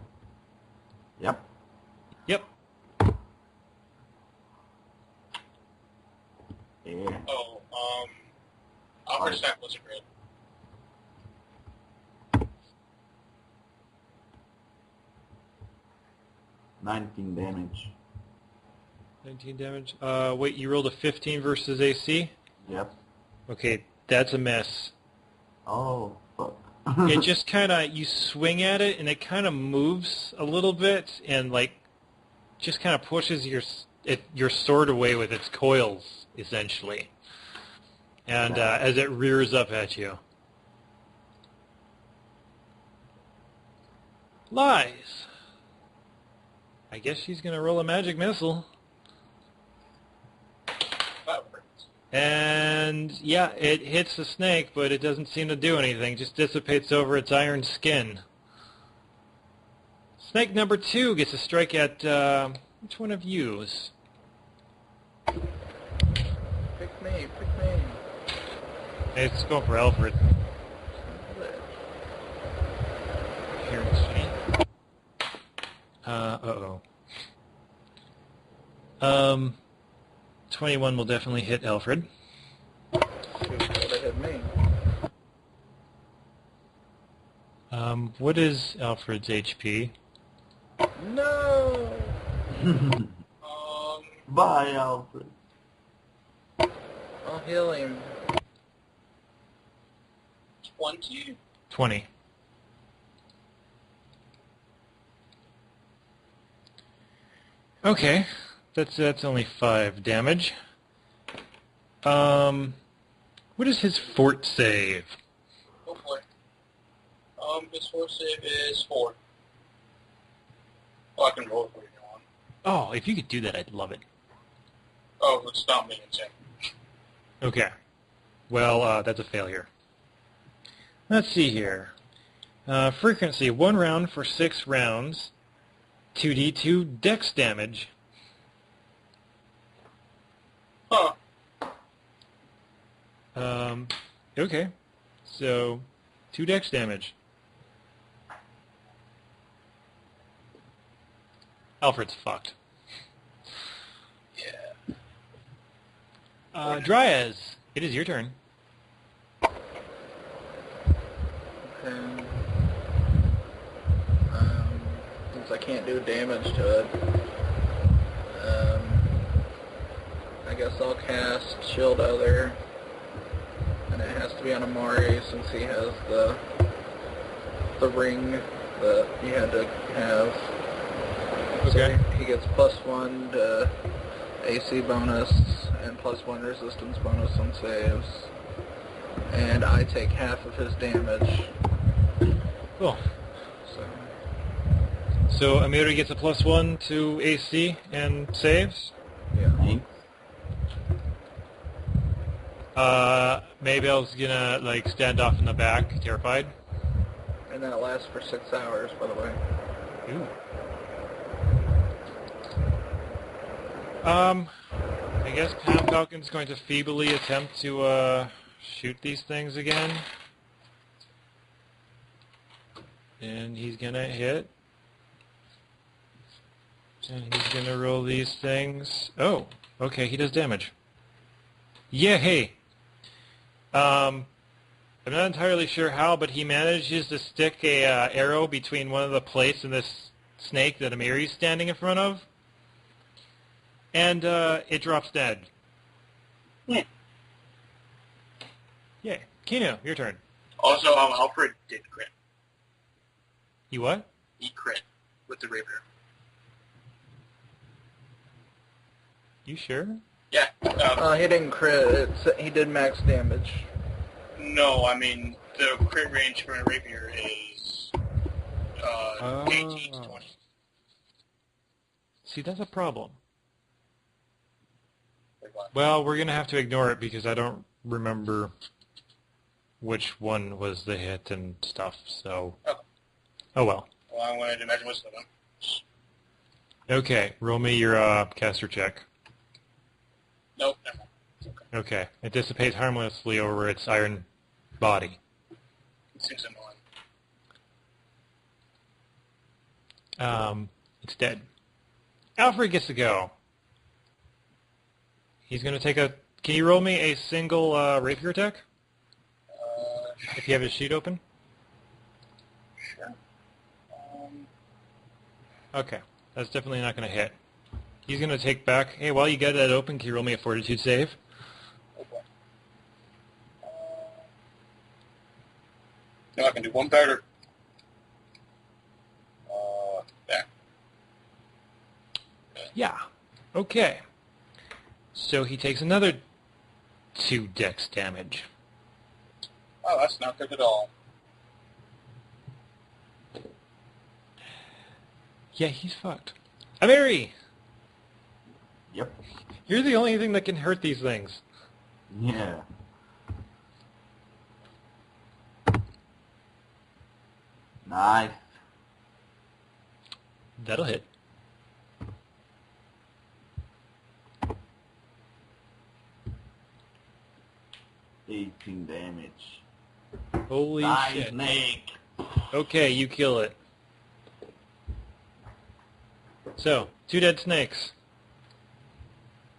Yep. Yep. Yeah. Oh, Alfred Stack was a crit. $19 damage. 19 damage. Wait, you rolled a 15 versus AC? Yep. Okay, that's a miss. Oh, fuck. It just kind of, you swing at it, and it kind of moves a little bit, and, like, just kind of pushes your sword away with its coils, essentially. And as it rears up at you. Lies. I guess she's going to roll a magic missile. That works. And, yeah, it hits the snake, but it doesn't seem to do anything. Just dissipates over its iron skin. Snake number 2 gets a strike at Which one of yous? Pick me, pick me. Hey, let's go for Alfred. Here, uh-oh. 21 will definitely hit Alfred. Shoot, that would've hit me. What is Alfred's HP? No! Bye, Alfred. I'll heal him. 20. 20. Okay, that's only 5 damage. What is his fort save? Oh boy. His force save is 4. Oh, I can roll it for you if you want. Oh, if you could do that, I'd love it. Oh, it's not me, it's him. Okay. Well, that's a failure. Let's see here. Frequency, 1 round for 6 rounds. 2d2 dex damage. Huh. Okay. So, 2 dex damage. Alfred's fucked. Yeah. Dryas, it is your turn. Okay. Since I can't do damage to it, I guess I'll cast Shield Other, and it has to be on Amari since he has the ring that he had to have. Okay. So he gets +1 to AC bonus and +1 resistance bonus on saves, and I take half of his damage. Cool. So. So Amiri gets a +1 to AC and saves. Yeah. Thanks. Maybelle's gonna, stand off in the back, terrified. And that lasts for 6 hours, by the way. Ooh. I guess Pam Falcon's going to feebly attempt to, shoot these things again. And he's gonna hit. And he's gonna roll these things. Oh, okay, he does damage. Yay! I'm not entirely sure how, but he manages to stick a arrow between one of the plates and this snake that Amiri's standing in front of. And it drops dead. Hmm. Yay. Kino, your turn. Also, Alfred did crit. You what? He crit with the rapier. You sure? Yeah. He didn't crit. He did max damage. No, I mean, the crit range for a rapier is 18 to 20. See, that's a problem. Like what? Well, we're going to have to ignore it because I don't remember which one was the hit and stuff, so... Okay. Oh well. Well, I wanted to imagine what's the one. Okay, roll me your caster check. Nope, never mind. Okay. Okay. It dissipates harmlessly over its iron body. It seems annoying. It's dead. Alfred gets to go. He's going to take a... Can you roll me a single rapier attack? If you have his sheet open? Sure. Okay. That's definitely not going to hit. He's going to take back... Hey, while you get that open, can you roll me a fortitude save? Okay. No, I can do one better. There. Yeah. Okay. So he takes another 2 dex damage. Oh, that's not good at all. Yeah, he's fucked. Amiri! Yep. You're the only thing that can hurt these things. Yeah. Nice. That'll hit. 18 damage. Holy Die, shit. snake! Okay, you kill it. So, 2 dead snakes.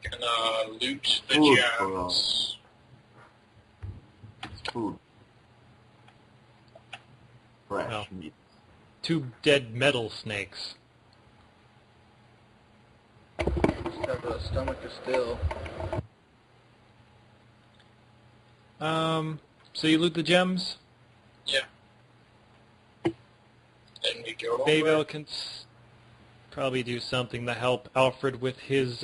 Gonna loot the Food for gems. Food. Fresh Oh. meat. 2 dead metal snakes. Have a stomach of steel. So you loot the gems? Yeah. Then we go Babel over. can probably do something to help Alfred with his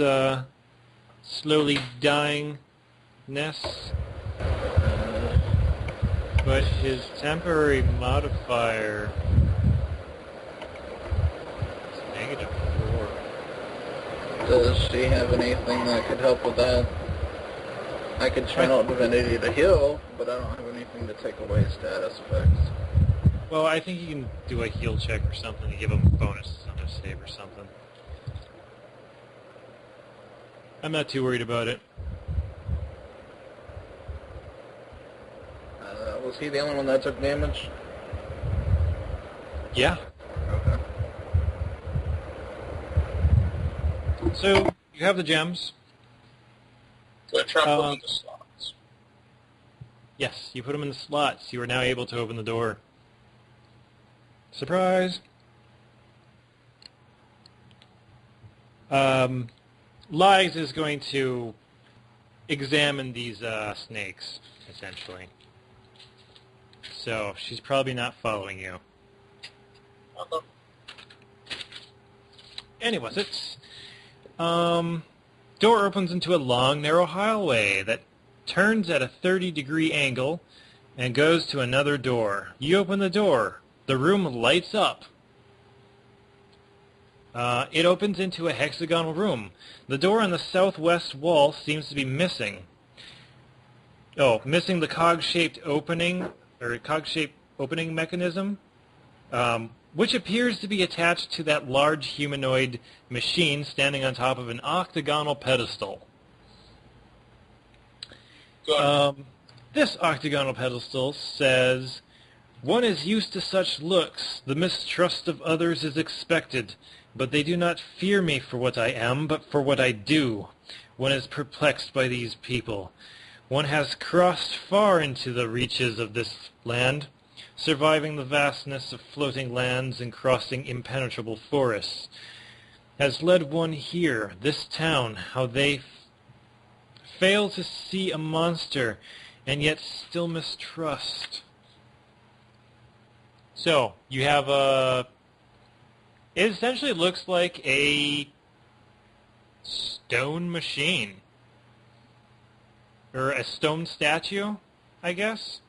slowly dying ness. But his temporary modifier is -4. Does she have anything that could help with that? I could channel divinity to heal, but I don't have anything to take away status effects. Well, I think you can do a heal check or something to give him a bonus on his save or something. I'm not too worried about it. Was he the only one that took damage? Yeah. Okay. So, you have the gems. Go try to put in the slots. Yes, you put them in the slots. You are now able to open the door. Surprise! Lies is going to examine these snakes, essentially. So, she's probably not following you. Okay. Anyways, it's... door opens into a long, narrow hallway that turns at a 30-degree angle and goes to another door. You open the door. The room lights up. It opens into a hexagonal room. The door on the southwest wall seems to be missing. Oh, missing the cog-shaped opening, or cog-shaped opening mechanism, which appears to be attached to that large humanoid machine standing on top of an octagonal pedestal. Good. This octagonal pedestal says, "One is used to such looks. The mistrust of others is expected, but they do not fear me for what I am, but for what I do. One is perplexed by these people. One has crossed far into the reaches of this land, surviving the vastness of floating lands and crossing impenetrable forests. Has led one here, this town, how they fail to see a monster and yet still mistrust." So, you have a... It essentially looks like a stone machine. Or a stone statue, I guess.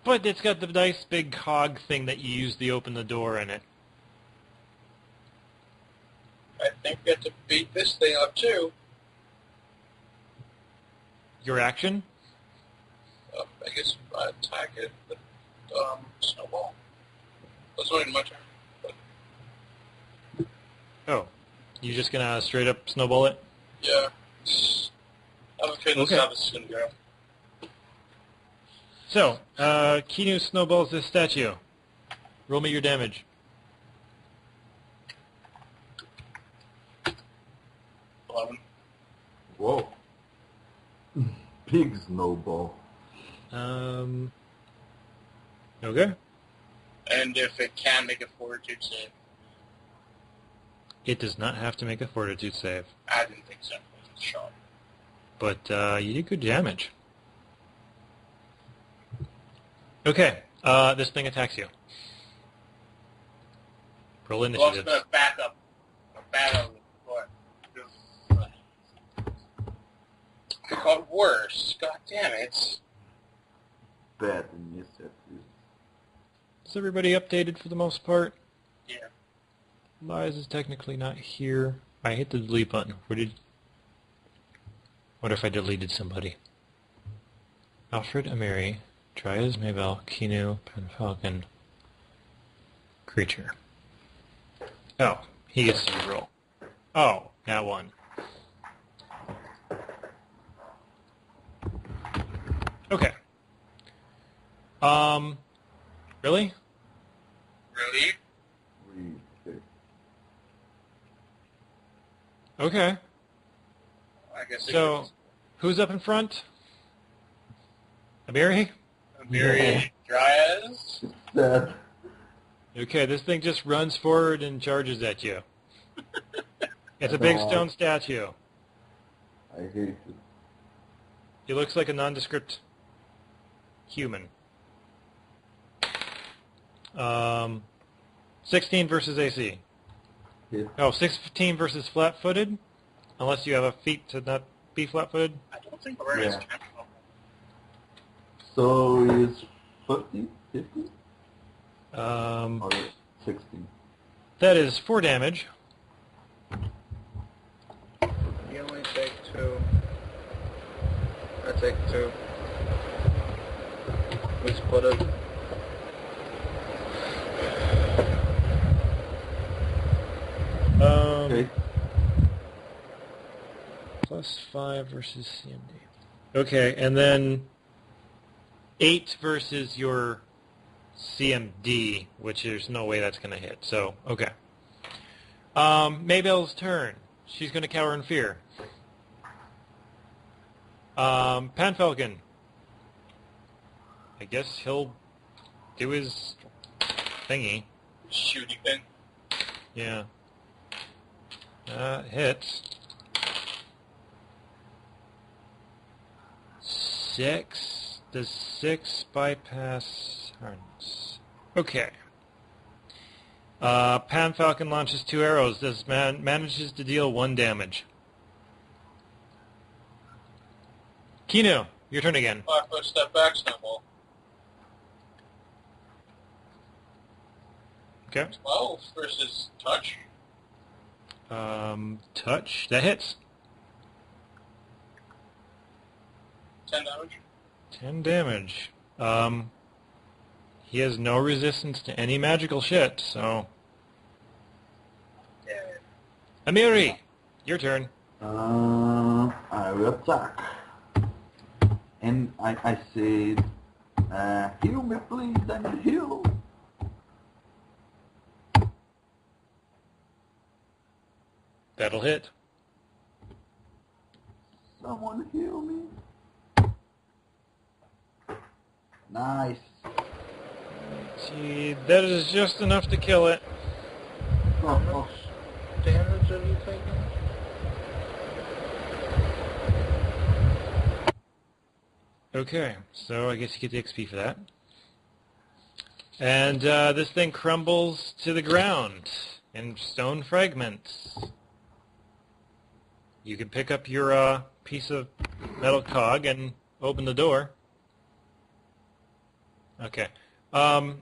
But it's got the nice big cog thing that you use to open the door in it. I think we have to beat this thing up too. Your action? I guess I attack it with snowball. That's not even my turn. But Oh. You just gonna straight up snowball it? yeah. I have a feeling Okay. that's how this is going to go. So, Kinu snowballs this statue. Roll me your damage. 11. Whoa. Big snowball. Okay. And if it can make a fortitude save. It does not have to make a fortitude save. I didn't think so. It was a shot. But you did good damage. Okay, this thing attacks you. Roll Well, I'm initiative. going to back up. Battle. What? It got worse. God damn it. Bad initiative. Is everybody updated for the most part? Yeah. Lies is technically not here. I hit the delete button. What if I deleted somebody? Alfred, Amiri, Trias, Mabel, Kinu, Penfalcon, Creature. Oh, he gets to roll. Oh, that one. Really? Really? 3, 6. Okay. I guess So, who's up in front? Amiri? Miri Dryas. That. Okay, this thing just runs forward and charges at you. It's a big stone statue. I hate it. He looks like a nondescript human. 16 versus AC. Hit. Oh, 16 versus flat-footed? Unless you have a feat to not be flat-footed. I don't think Barbarian's Yeah. tempo. So it's 50? 50? Um, Or 16? that is 4 damage. You only take 2. I take 2. We split it. Okay. Plus 5 versus CMD. Okay, and then 8 versus your CMD, which there's no way that's going to hit. So, okay. Maybelle's turn. She's going to cower in fear. Panfalcon. I guess he'll do his thingy. Shooting thing. Yeah. Hits. 6. Does 6 bypass harness? Okay. Panfalcon launches 2 arrows. This man manages to deal 1 damage. Kino, your turn again. 5-foot step back snowball. Okay. 12 versus touch. Touch. That hits. 10 damage. 10 damage. He has no resistance to any magical shit, so... Yeah. Amiri, your turn. I will attack. And I said, heal me please, I need heal. That'll hit. Someone heal me. Nice. See, that is just enough to kill it. How much damage have you taken? Okay, so I guess you get the XP for that. And this thing crumbles to the ground in stone fragments. You can pick up your piece of metal cog and open the door. Okay.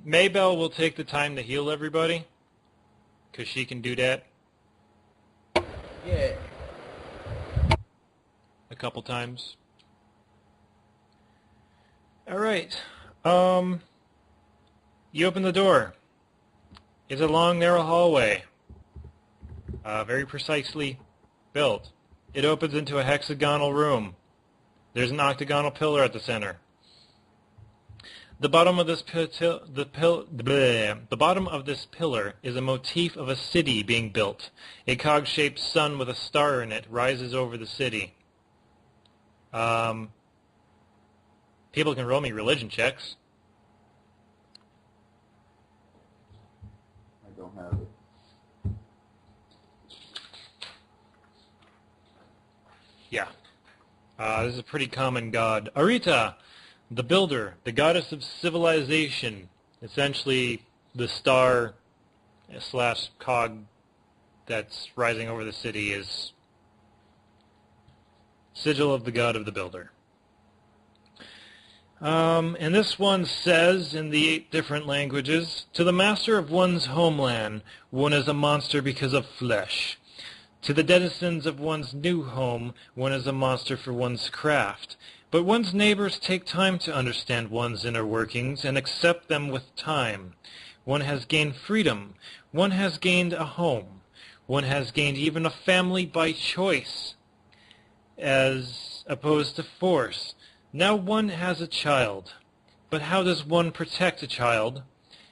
Maybelle will take the time to heal everybody, because she can do that Yeah. a couple times. All right. You open the door. It's a long, narrow hallway, very precisely built. It opens into a hexagonal room. There's an octagonal pillar at the center. The bottom of this pillar is a motif of a city being built. A cog-shaped sun with a star in it rises over the city. People can roll me religion checks. I don't have it. Yeah. This is a pretty common god. Arita, the builder, the goddess of civilization, essentially the star / cog that's rising over the city is sigil of the god of the builder. And this one says in the 8 different languages, to the master of one's homeland, one is a monster because of flesh. To the denizens of one's new home, one is a monster for one's craft. But one's neighbors take time to understand one's inner workings and accept them with time. One has gained freedom. One has gained a home. One has gained even a family by choice, as opposed to force. Now one has a child. But how does one protect a child?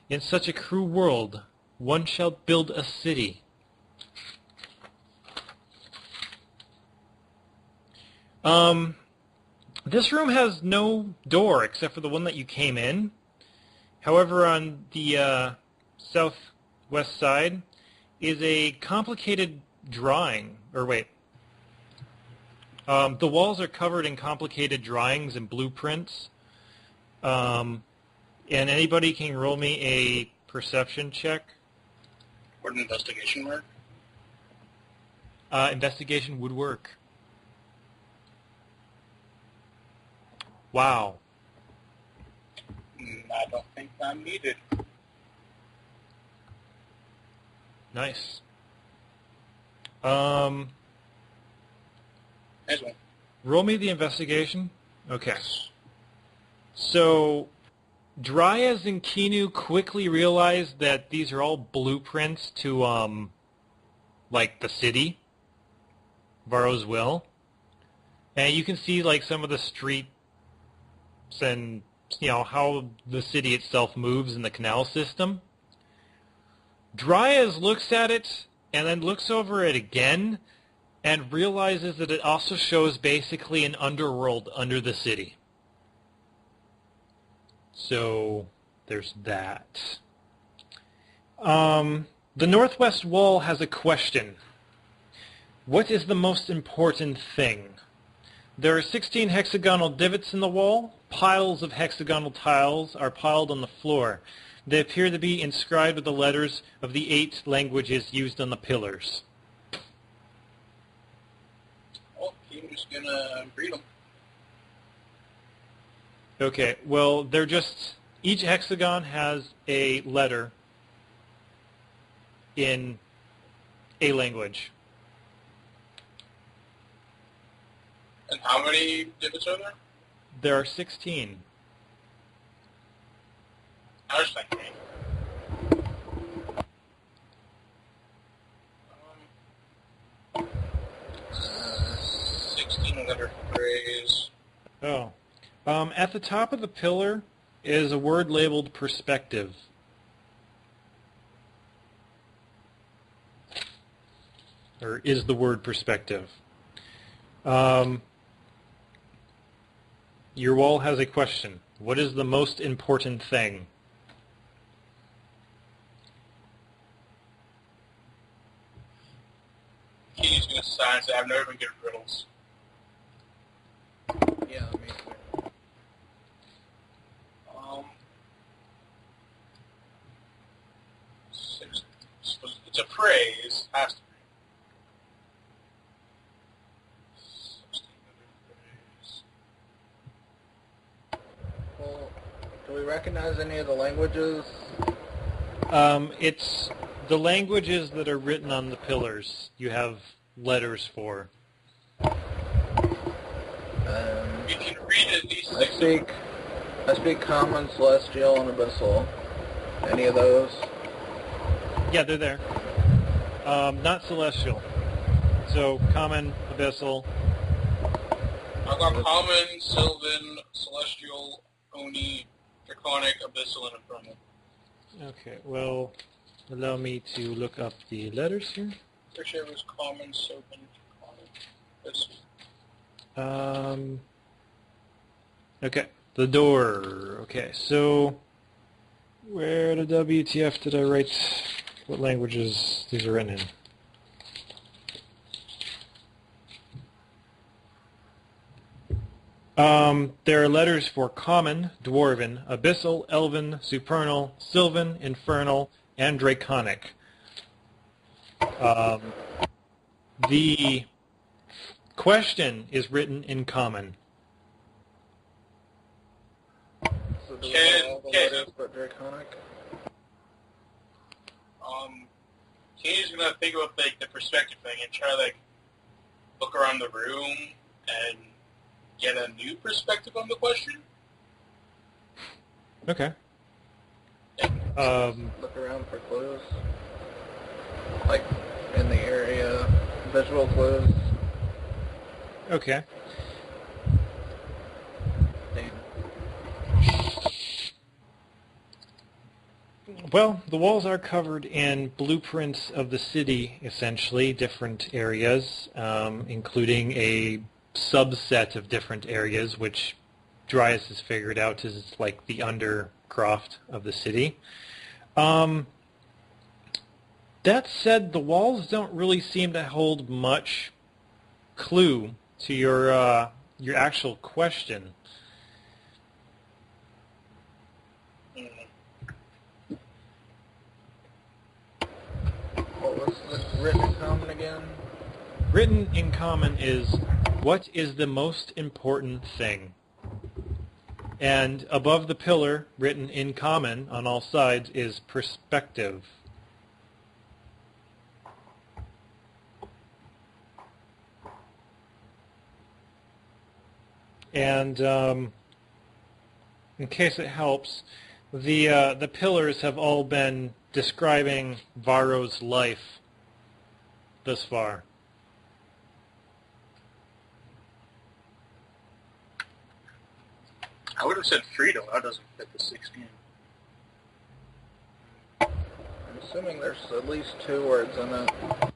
In such a cruel world, one shall build a city. This room has no door except for the one that you came in. However, on the southwest side is a complicated drawing. Or wait. The walls are covered in complicated drawings and blueprints. And anybody can roll me a perception check. Would an investigation work? Investigation would work. Wow. I don't think I'm needed. Nice. As well. Roll me the investigation. Okay. So, Dryas and Kinu quickly realize that these are all blueprints to, like, the city. Varro's will. And you can see, like, some of the streets and, you know, how the city itself moves in the canal system. Dryas looks at it and then looks over it again and realizes that it also shows basically an underworld under the city. So there's that. The northwest wall has a question. What is the most important thing? There are 16 hexagonal divots in the wall. Piles of hexagonal tiles are piled on the floor. They appear to be inscribed with the letters of the 8 languages used on the pillars. Well, I'm just gonna read them. Okay, well, they're just... Each hexagon has a letter in a language. And how many divots are there? There are 16. I was thinking. 16 letter phrase. Oh. At the top of the pillar is a word labeled perspective. Or is the word perspective. Your wall has a question. What is the most important thing? He's gonna sign and say, I've never been good at riddles. Yeah, me too. It's a phrase. Has to be. 16 letter phrase. Well, do we recognize any of the languages? It's the languages that are written on the pillars. You have letters for. You can read at least I 6 speak Common, Celestial, and Abyssal. Any of those? Yeah, they're there. Not celestial. So, common, abyssal. I've got Common, Sylvan, Celestial, Oni, Draconic, Abyssal, and Infernal. Okay, well, allow me to look up the letters here. Pretty sure it was Common, Sylvan, Draconic, Abyssal. Okay, the door. Okay, so where the WTF did I write what languages these are written in? There are letters for Common, Dwarven, Abyssal, Elven, Supernal, Sylvan, Infernal, and Draconic. The question is written in Common. So do we know all the letters but Draconic? Katie's gonna think about like the perspective thing and try to like look around the room and get a new perspective on the question. Okay. Look around for clues. Like, in the area, visual clues. Okay. Damn. Well, the walls are covered in blueprints of the city, essentially, different areas, including a subset of different areas, which Dryas has figured out is like the undercroft of the city. That said, the walls don't really seem to hold much clue to your actual question. What was the written in common again? Written in common is, what is the most important thing? And above the pillar, written in common on all sides, is perspective. And in case it helps, the pillars have all been describing Varro's life thus far. I would have said freedom. That doesn't fit the 16. I'm assuming there's at least 2 words in it. I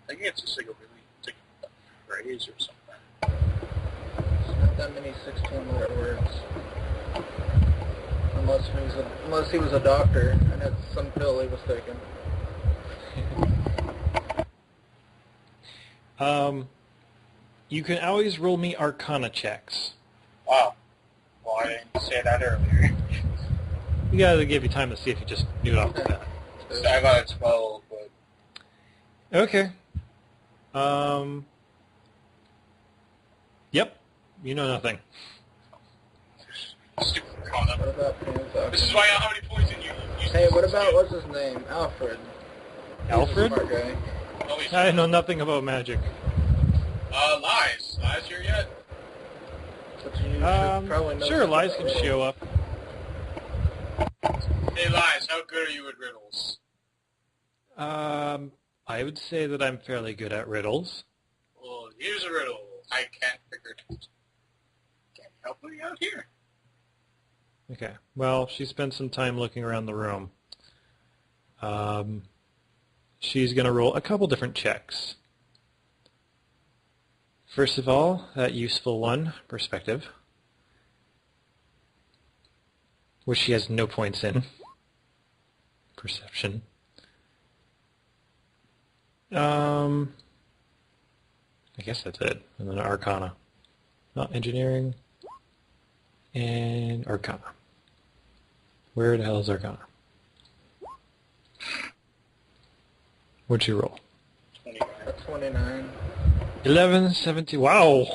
think it's just like a really like a phrase or something. It's not that many 16-letter words. Unless he was a doctor and it's some pill he was taking. You can always roll me Arcana checks. Wow. Well, I didn't say that earlier. You gotta give you time to see if you just knew it off the bat. So I got a 12, but... Okay. Yep. You know nothing. Stupid Arcana. What about Panzoc? This is why I know how many poison you use. Hey, what about, what's his name? Alfred. He's Alfred? a smart guy. Oh, he's I know nothing about magic. Lies. Lies here yet? But you should probably know Sure, something lies about can it. show up. Hey, Lies, how good are you at riddles? I would say that I'm fairly good at riddles. Well, here's a riddle. I can't figure it out. Can't help me out here. Okay. Well, she spent some time looking around the room. She's going to roll a couple different checks. First of all, that useful one, perspective, which she has no points in. Perception. I guess that's it. And then Arcana. Not engineering. And Arcana. Where the hell is Arcana? What'd you roll? 29. 1170. Wow.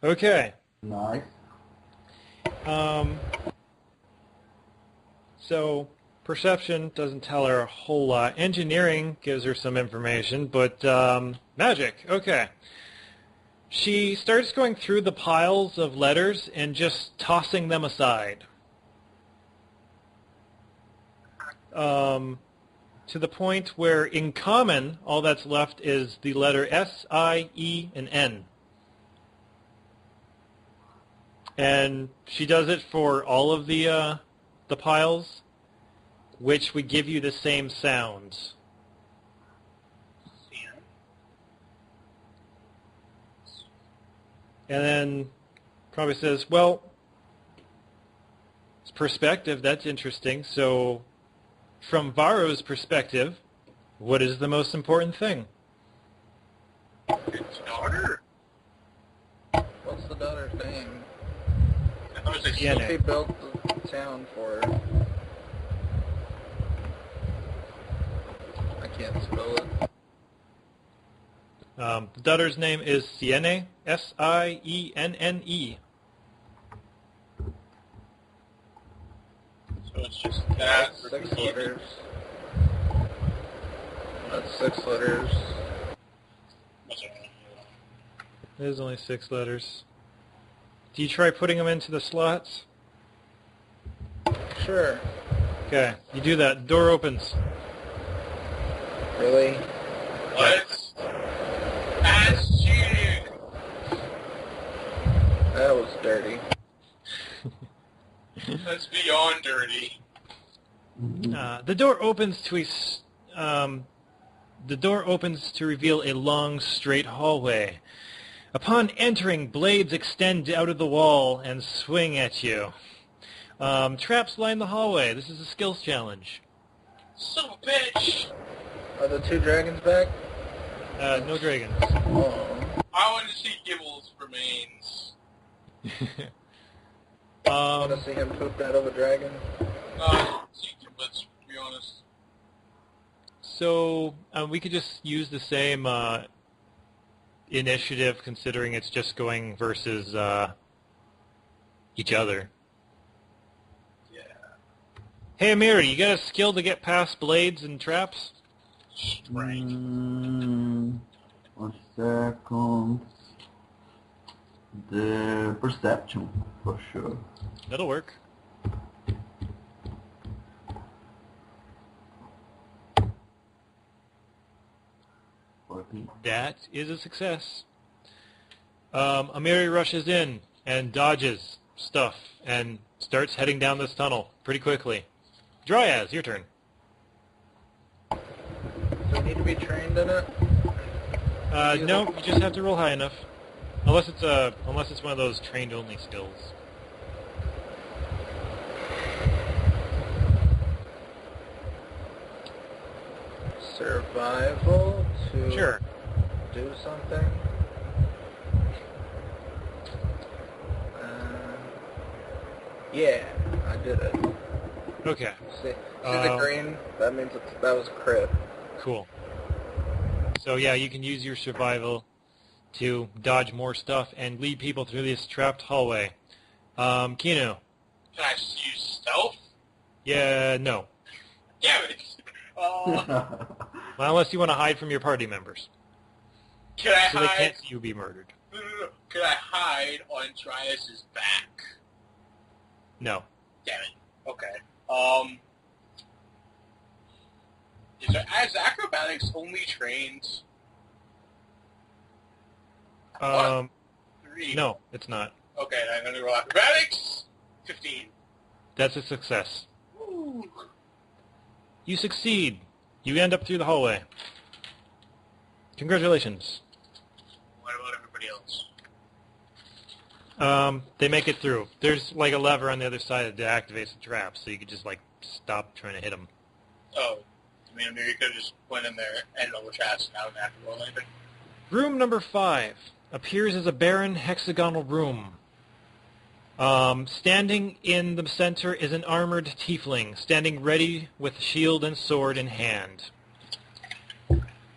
Okay. Nice. So perception doesn't tell her a whole lot. Engineering gives her some information, but magic. Okay. She starts going through the piles of letters and just tossing them aside. To the point where in common, all that's left is the letter S, I, E, and N. And she does it for all of the piles, which would give you the same sounds. And then probably says, well, it's perspective, that's interesting. So from Varro's perspective, what is the most important thing? His daughter? What's the daughter's name? I thought it was Yeah, like He built the town for her. I can't spell it. The daughter's name is Sienne, S-I-E-N-N-E. So it's just that. That's 6 letters. That's 6 letters. It is only 6 letters. Do you try putting them into the slots? Sure. Okay, you do that. Door opens. Really? What? That's cheating! That was dirty. That's beyond dirty. The door opens to reveal a long, straight hallway. Upon entering, blades extend out of the wall and swing at you. Traps line the hallway. This is a skills challenge. Son of a bitch! Are the 2 dragons back? No dragons. Oh. I want to see Gibble's remains. Want to see him pooped out of a dragon? See Giblets, to be honest. So we could just use the same initiative, considering it's just going versus each other. Yeah. Hey, Amir, you got a skill to get past blades and traps? Right. 1 second. The perception, for sure. That'll work. That is a success. Amiri rushes in and dodges stuff and starts heading down this tunnel pretty quickly. Dryas, your turn. Do we need to be trained in it? No, you just have to roll high enough. Unless it's one of those trained only skills. Survival to Sure. do something. Yeah, I did it. Okay. See the green? That means that was crit. Cool. So yeah, you can use your survival to dodge more stuff and lead people through this trapped hallway. Kino. Can I use stealth? Yeah, no. Damn it! Well, unless you want to hide from your party members. Can I So hide? they can't see you be murdered. No. Can I hide on Dryas's back? No. Damn it. Okay. Is acrobatics only trained? What? 3. No, it's not. Okay, I'm gonna roll acrobatics. 15. That's a success. Ooh. You succeed. You end up through the hallway. Congratulations. What about everybody else? They make it through. There's like a lever on the other side that activates the trap, so you could just like stop trying to hit them. Oh, I mean, maybe you could have just went in there and all the traps and I wouldn't have to roll anything. Room number 5 appears as a barren hexagonal room. Standing in the center is an armored tiefling, standing ready with shield and sword in hand.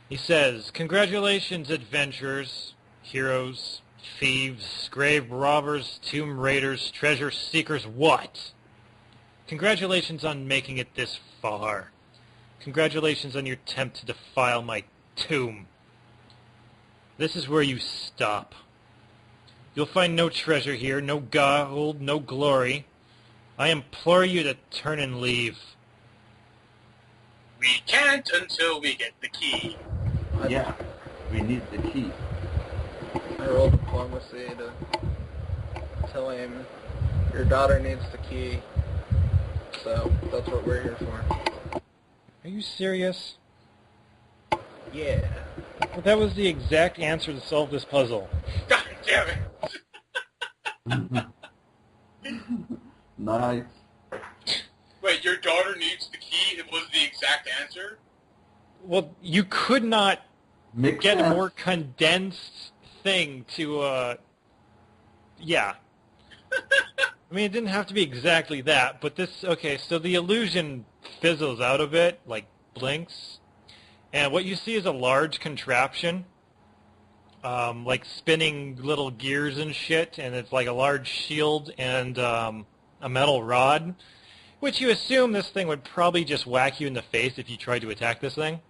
He says, "Congratulations, adventurers, heroes, thieves, grave robbers, tomb raiders, treasure seekers, what? Congratulations on making it this far. Congratulations on your attempt to defile my tomb. This is where you stop. You'll find no treasure here, no gold, no glory. I implore you to turn and leave." We can't until we get the key. Yeah, we need the key. I rolled diplomacy to tell him your daughter needs the key. So that's what we're here for. Are you serious? Yeah. Well, that was the exact answer to solve this puzzle. God damn it! Nice. Wait, your daughter needs the key? It was the exact answer? Well, you could not Makes get a sense. more condensed thing to, yeah. I mean, it didn't have to be exactly that, but this, okay, so the illusion fizzles out a bit, like blinks, and what you see is a large contraption, like spinning little gears and shit, and it's like a large shield and a metal rod, which you assume this thing would probably just whack you in the face if you tried to attack this thing.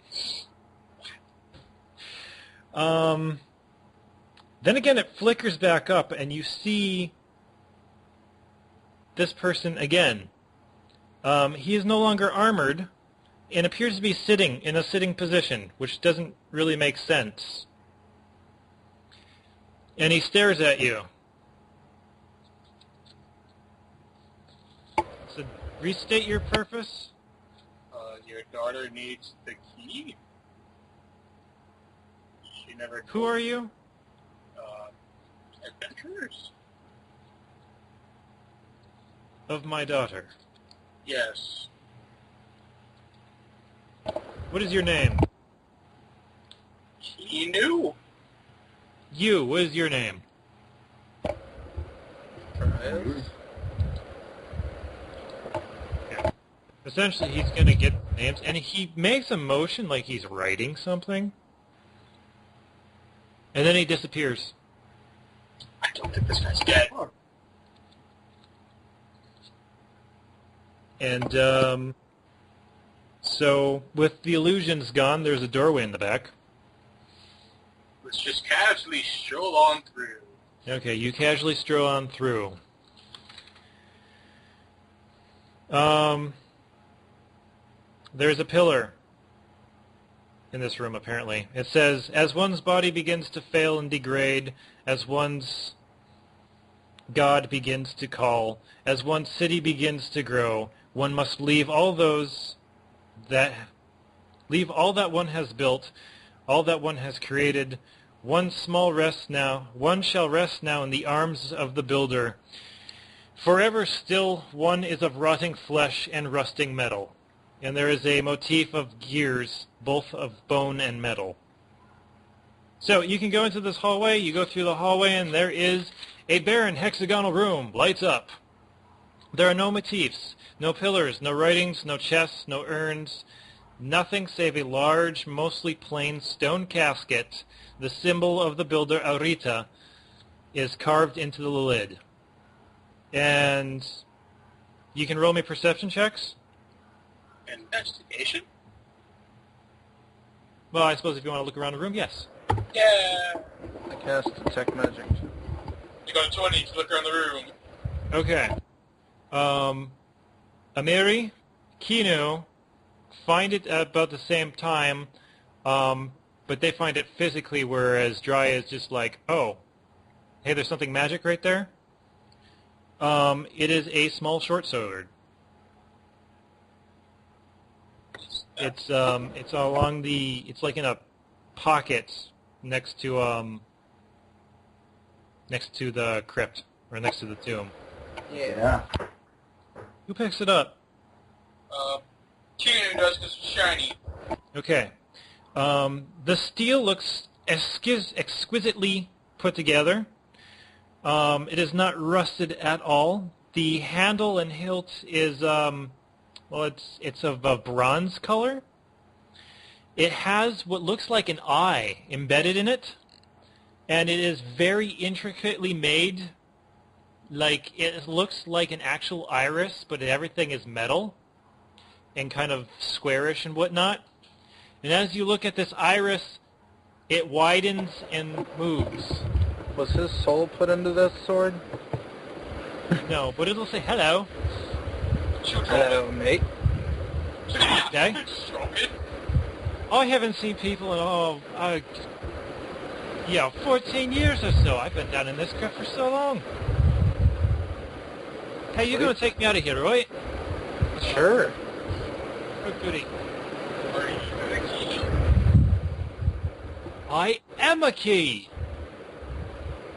Then again, it flickers back up, and you see this person again. He is no longer armored and appears to be sitting in a sitting position, which doesn't really make sense. And he stares at you. Restate your purpose. Your daughter needs the key. She never. Who are you? Adventurers. Of my daughter. Yes. What is your name? He knew. You, what is your name? Prize? Essentially, he's going to get names, and he makes a motion like he's writing something. And then he disappears. I don't think this guy's dead. And, so, with the illusions gone, there's a doorway in the back. Let's just casually stroll on through. Okay, you casually stroll on through. There's a pillar in this room, apparently. It says, as one's body begins to fail and degrade, as one's God begins to call, as one's city begins to grow, one must leave all that one has built, all that one has created. One shall rest now in the arms of the builder. Forever still one is of rotting flesh and rusting metal. And there is a motif of gears, both of bone and metal. So you can go into this hallway, you go through the hallway, and there is a barren hexagonal room, lights up. There are no motifs, no pillars, no writings, no chests, no urns, nothing save a large, mostly plain stone casket. The symbol of the builder, Aurita, is carved into the lid. And you can roll me perception checks. Investigation? Well, I suppose if you want to look around the room, yes. Yeah. I cast Detect Magic. You got a 20 to look around the room. Okay. Amiri, Kinu find it at about the same time, but they find it physically, whereas Dry is just like, oh, hey, there's something magic right there. It is a small short sword. It's along the, it's like in a pocket next to the crypt, or next to the tomb. Yeah. Who picks it up? Kinu does because it's shiny. Okay. The steel looks exquisitely put together. It is not rusted at all. The handle and hilt is, it's of a bronze color. It has what looks like an eye embedded in it, and it is very intricately made. Like, it looks like an actual iris, but everything is metal and kind of squarish and whatnot. And as you look at this iris, it widens and moves. Was his soul put into this sword? No, but it'll say hello. Hello, mate. Okay. I haven't seen people in 14 years or so. I've been down in this crypt for so long. Hey, you're going to take me out of here, right? Sure. Good goody. Are you the key? I am a key.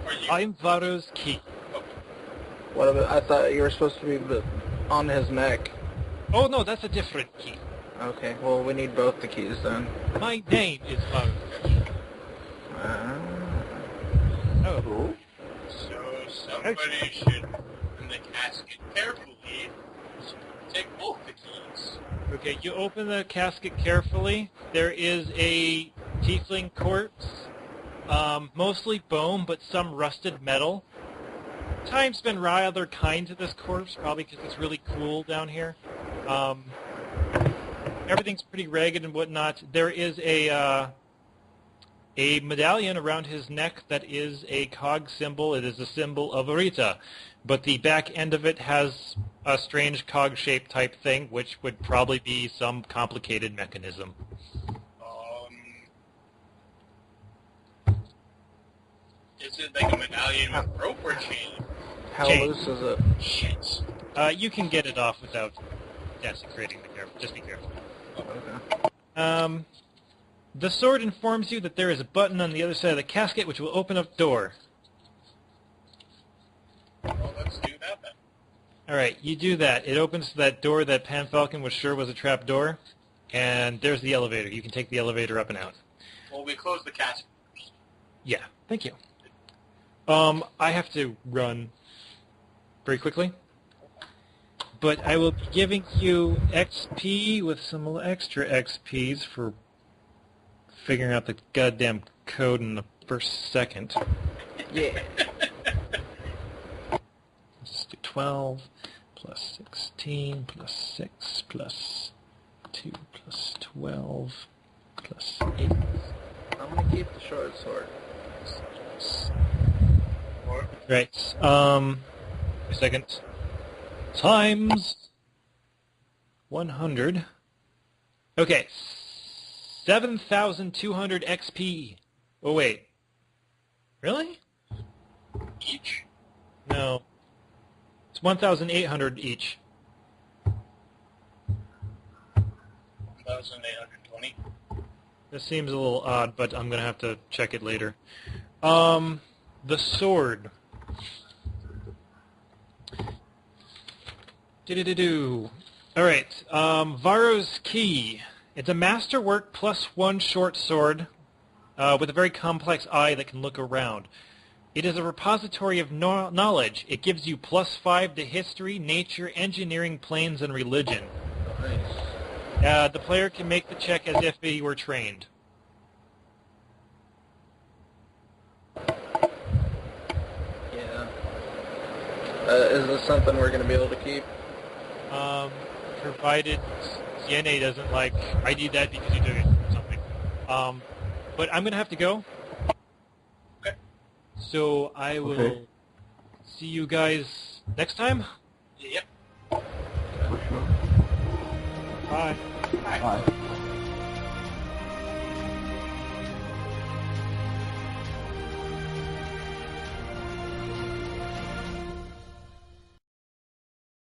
Are you? I'm Varro's key. What about, I thought you were supposed to be on his neck. Oh, no, that's a different key. Okay, well, we need both the keys then. My name is Varro's key. Oh. So somebody should open the casket carefully. So take both the keys. Okay, you open the casket carefully. There is a tiefling corpse, mostly bone, but some rusted metal. Time's been rather kind to this corpse, probably because it's really cool down here. Everything's pretty ragged and whatnot. There is a medallion around his neck that is a cog symbol. It is a symbol of Arita, but the back end of it has a strange cog-shaped type thing, which would probably be some complicated mechanism. Is it like a medallion with rope or chain? How Chain. loose is it? Shit. You can get it off without desecrating the careful. Just be careful. Okay. The sword informs you that there is a button on the other side of the casket which will open up door. Well, let's do that then. Alright, you do that. It opens that door that Pan Falcon was sure was a trap door, and there's the elevator. You can take the elevator up and out. Well, we close the casket first. Yeah, thank you. I have to run very quickly. But I will be giving you XP with some extra XPs for figuring out the goddamn code in the first second. Yeah. Let's do 12 plus 16 plus 6 plus 2 plus 12 plus 8. I'm gonna keep the short sword. Right. A second. Times 100. Okay. 7,200 XP. Oh, wait. Really? Each? No. It's 1,800 each. 1,820. This seems a little odd, but I'm going to have to check it later. The sword. Do-do-do-do. Alright, Varro's Key. It's a masterwork +1 short sword with a very complex eye that can look around. It is a repository of knowledge. It gives you +5 to history, nature, engineering, planes, and religion. Nice. The player can make the check as if he were trained. Yeah. Is this something we're gonna be able to keep? Provided CNA doesn't like, I need that because you took it, or something. But I'm going to have to go. Okay. So I will see you guys next time. Yep. For sure. Bye. Bye. Bye.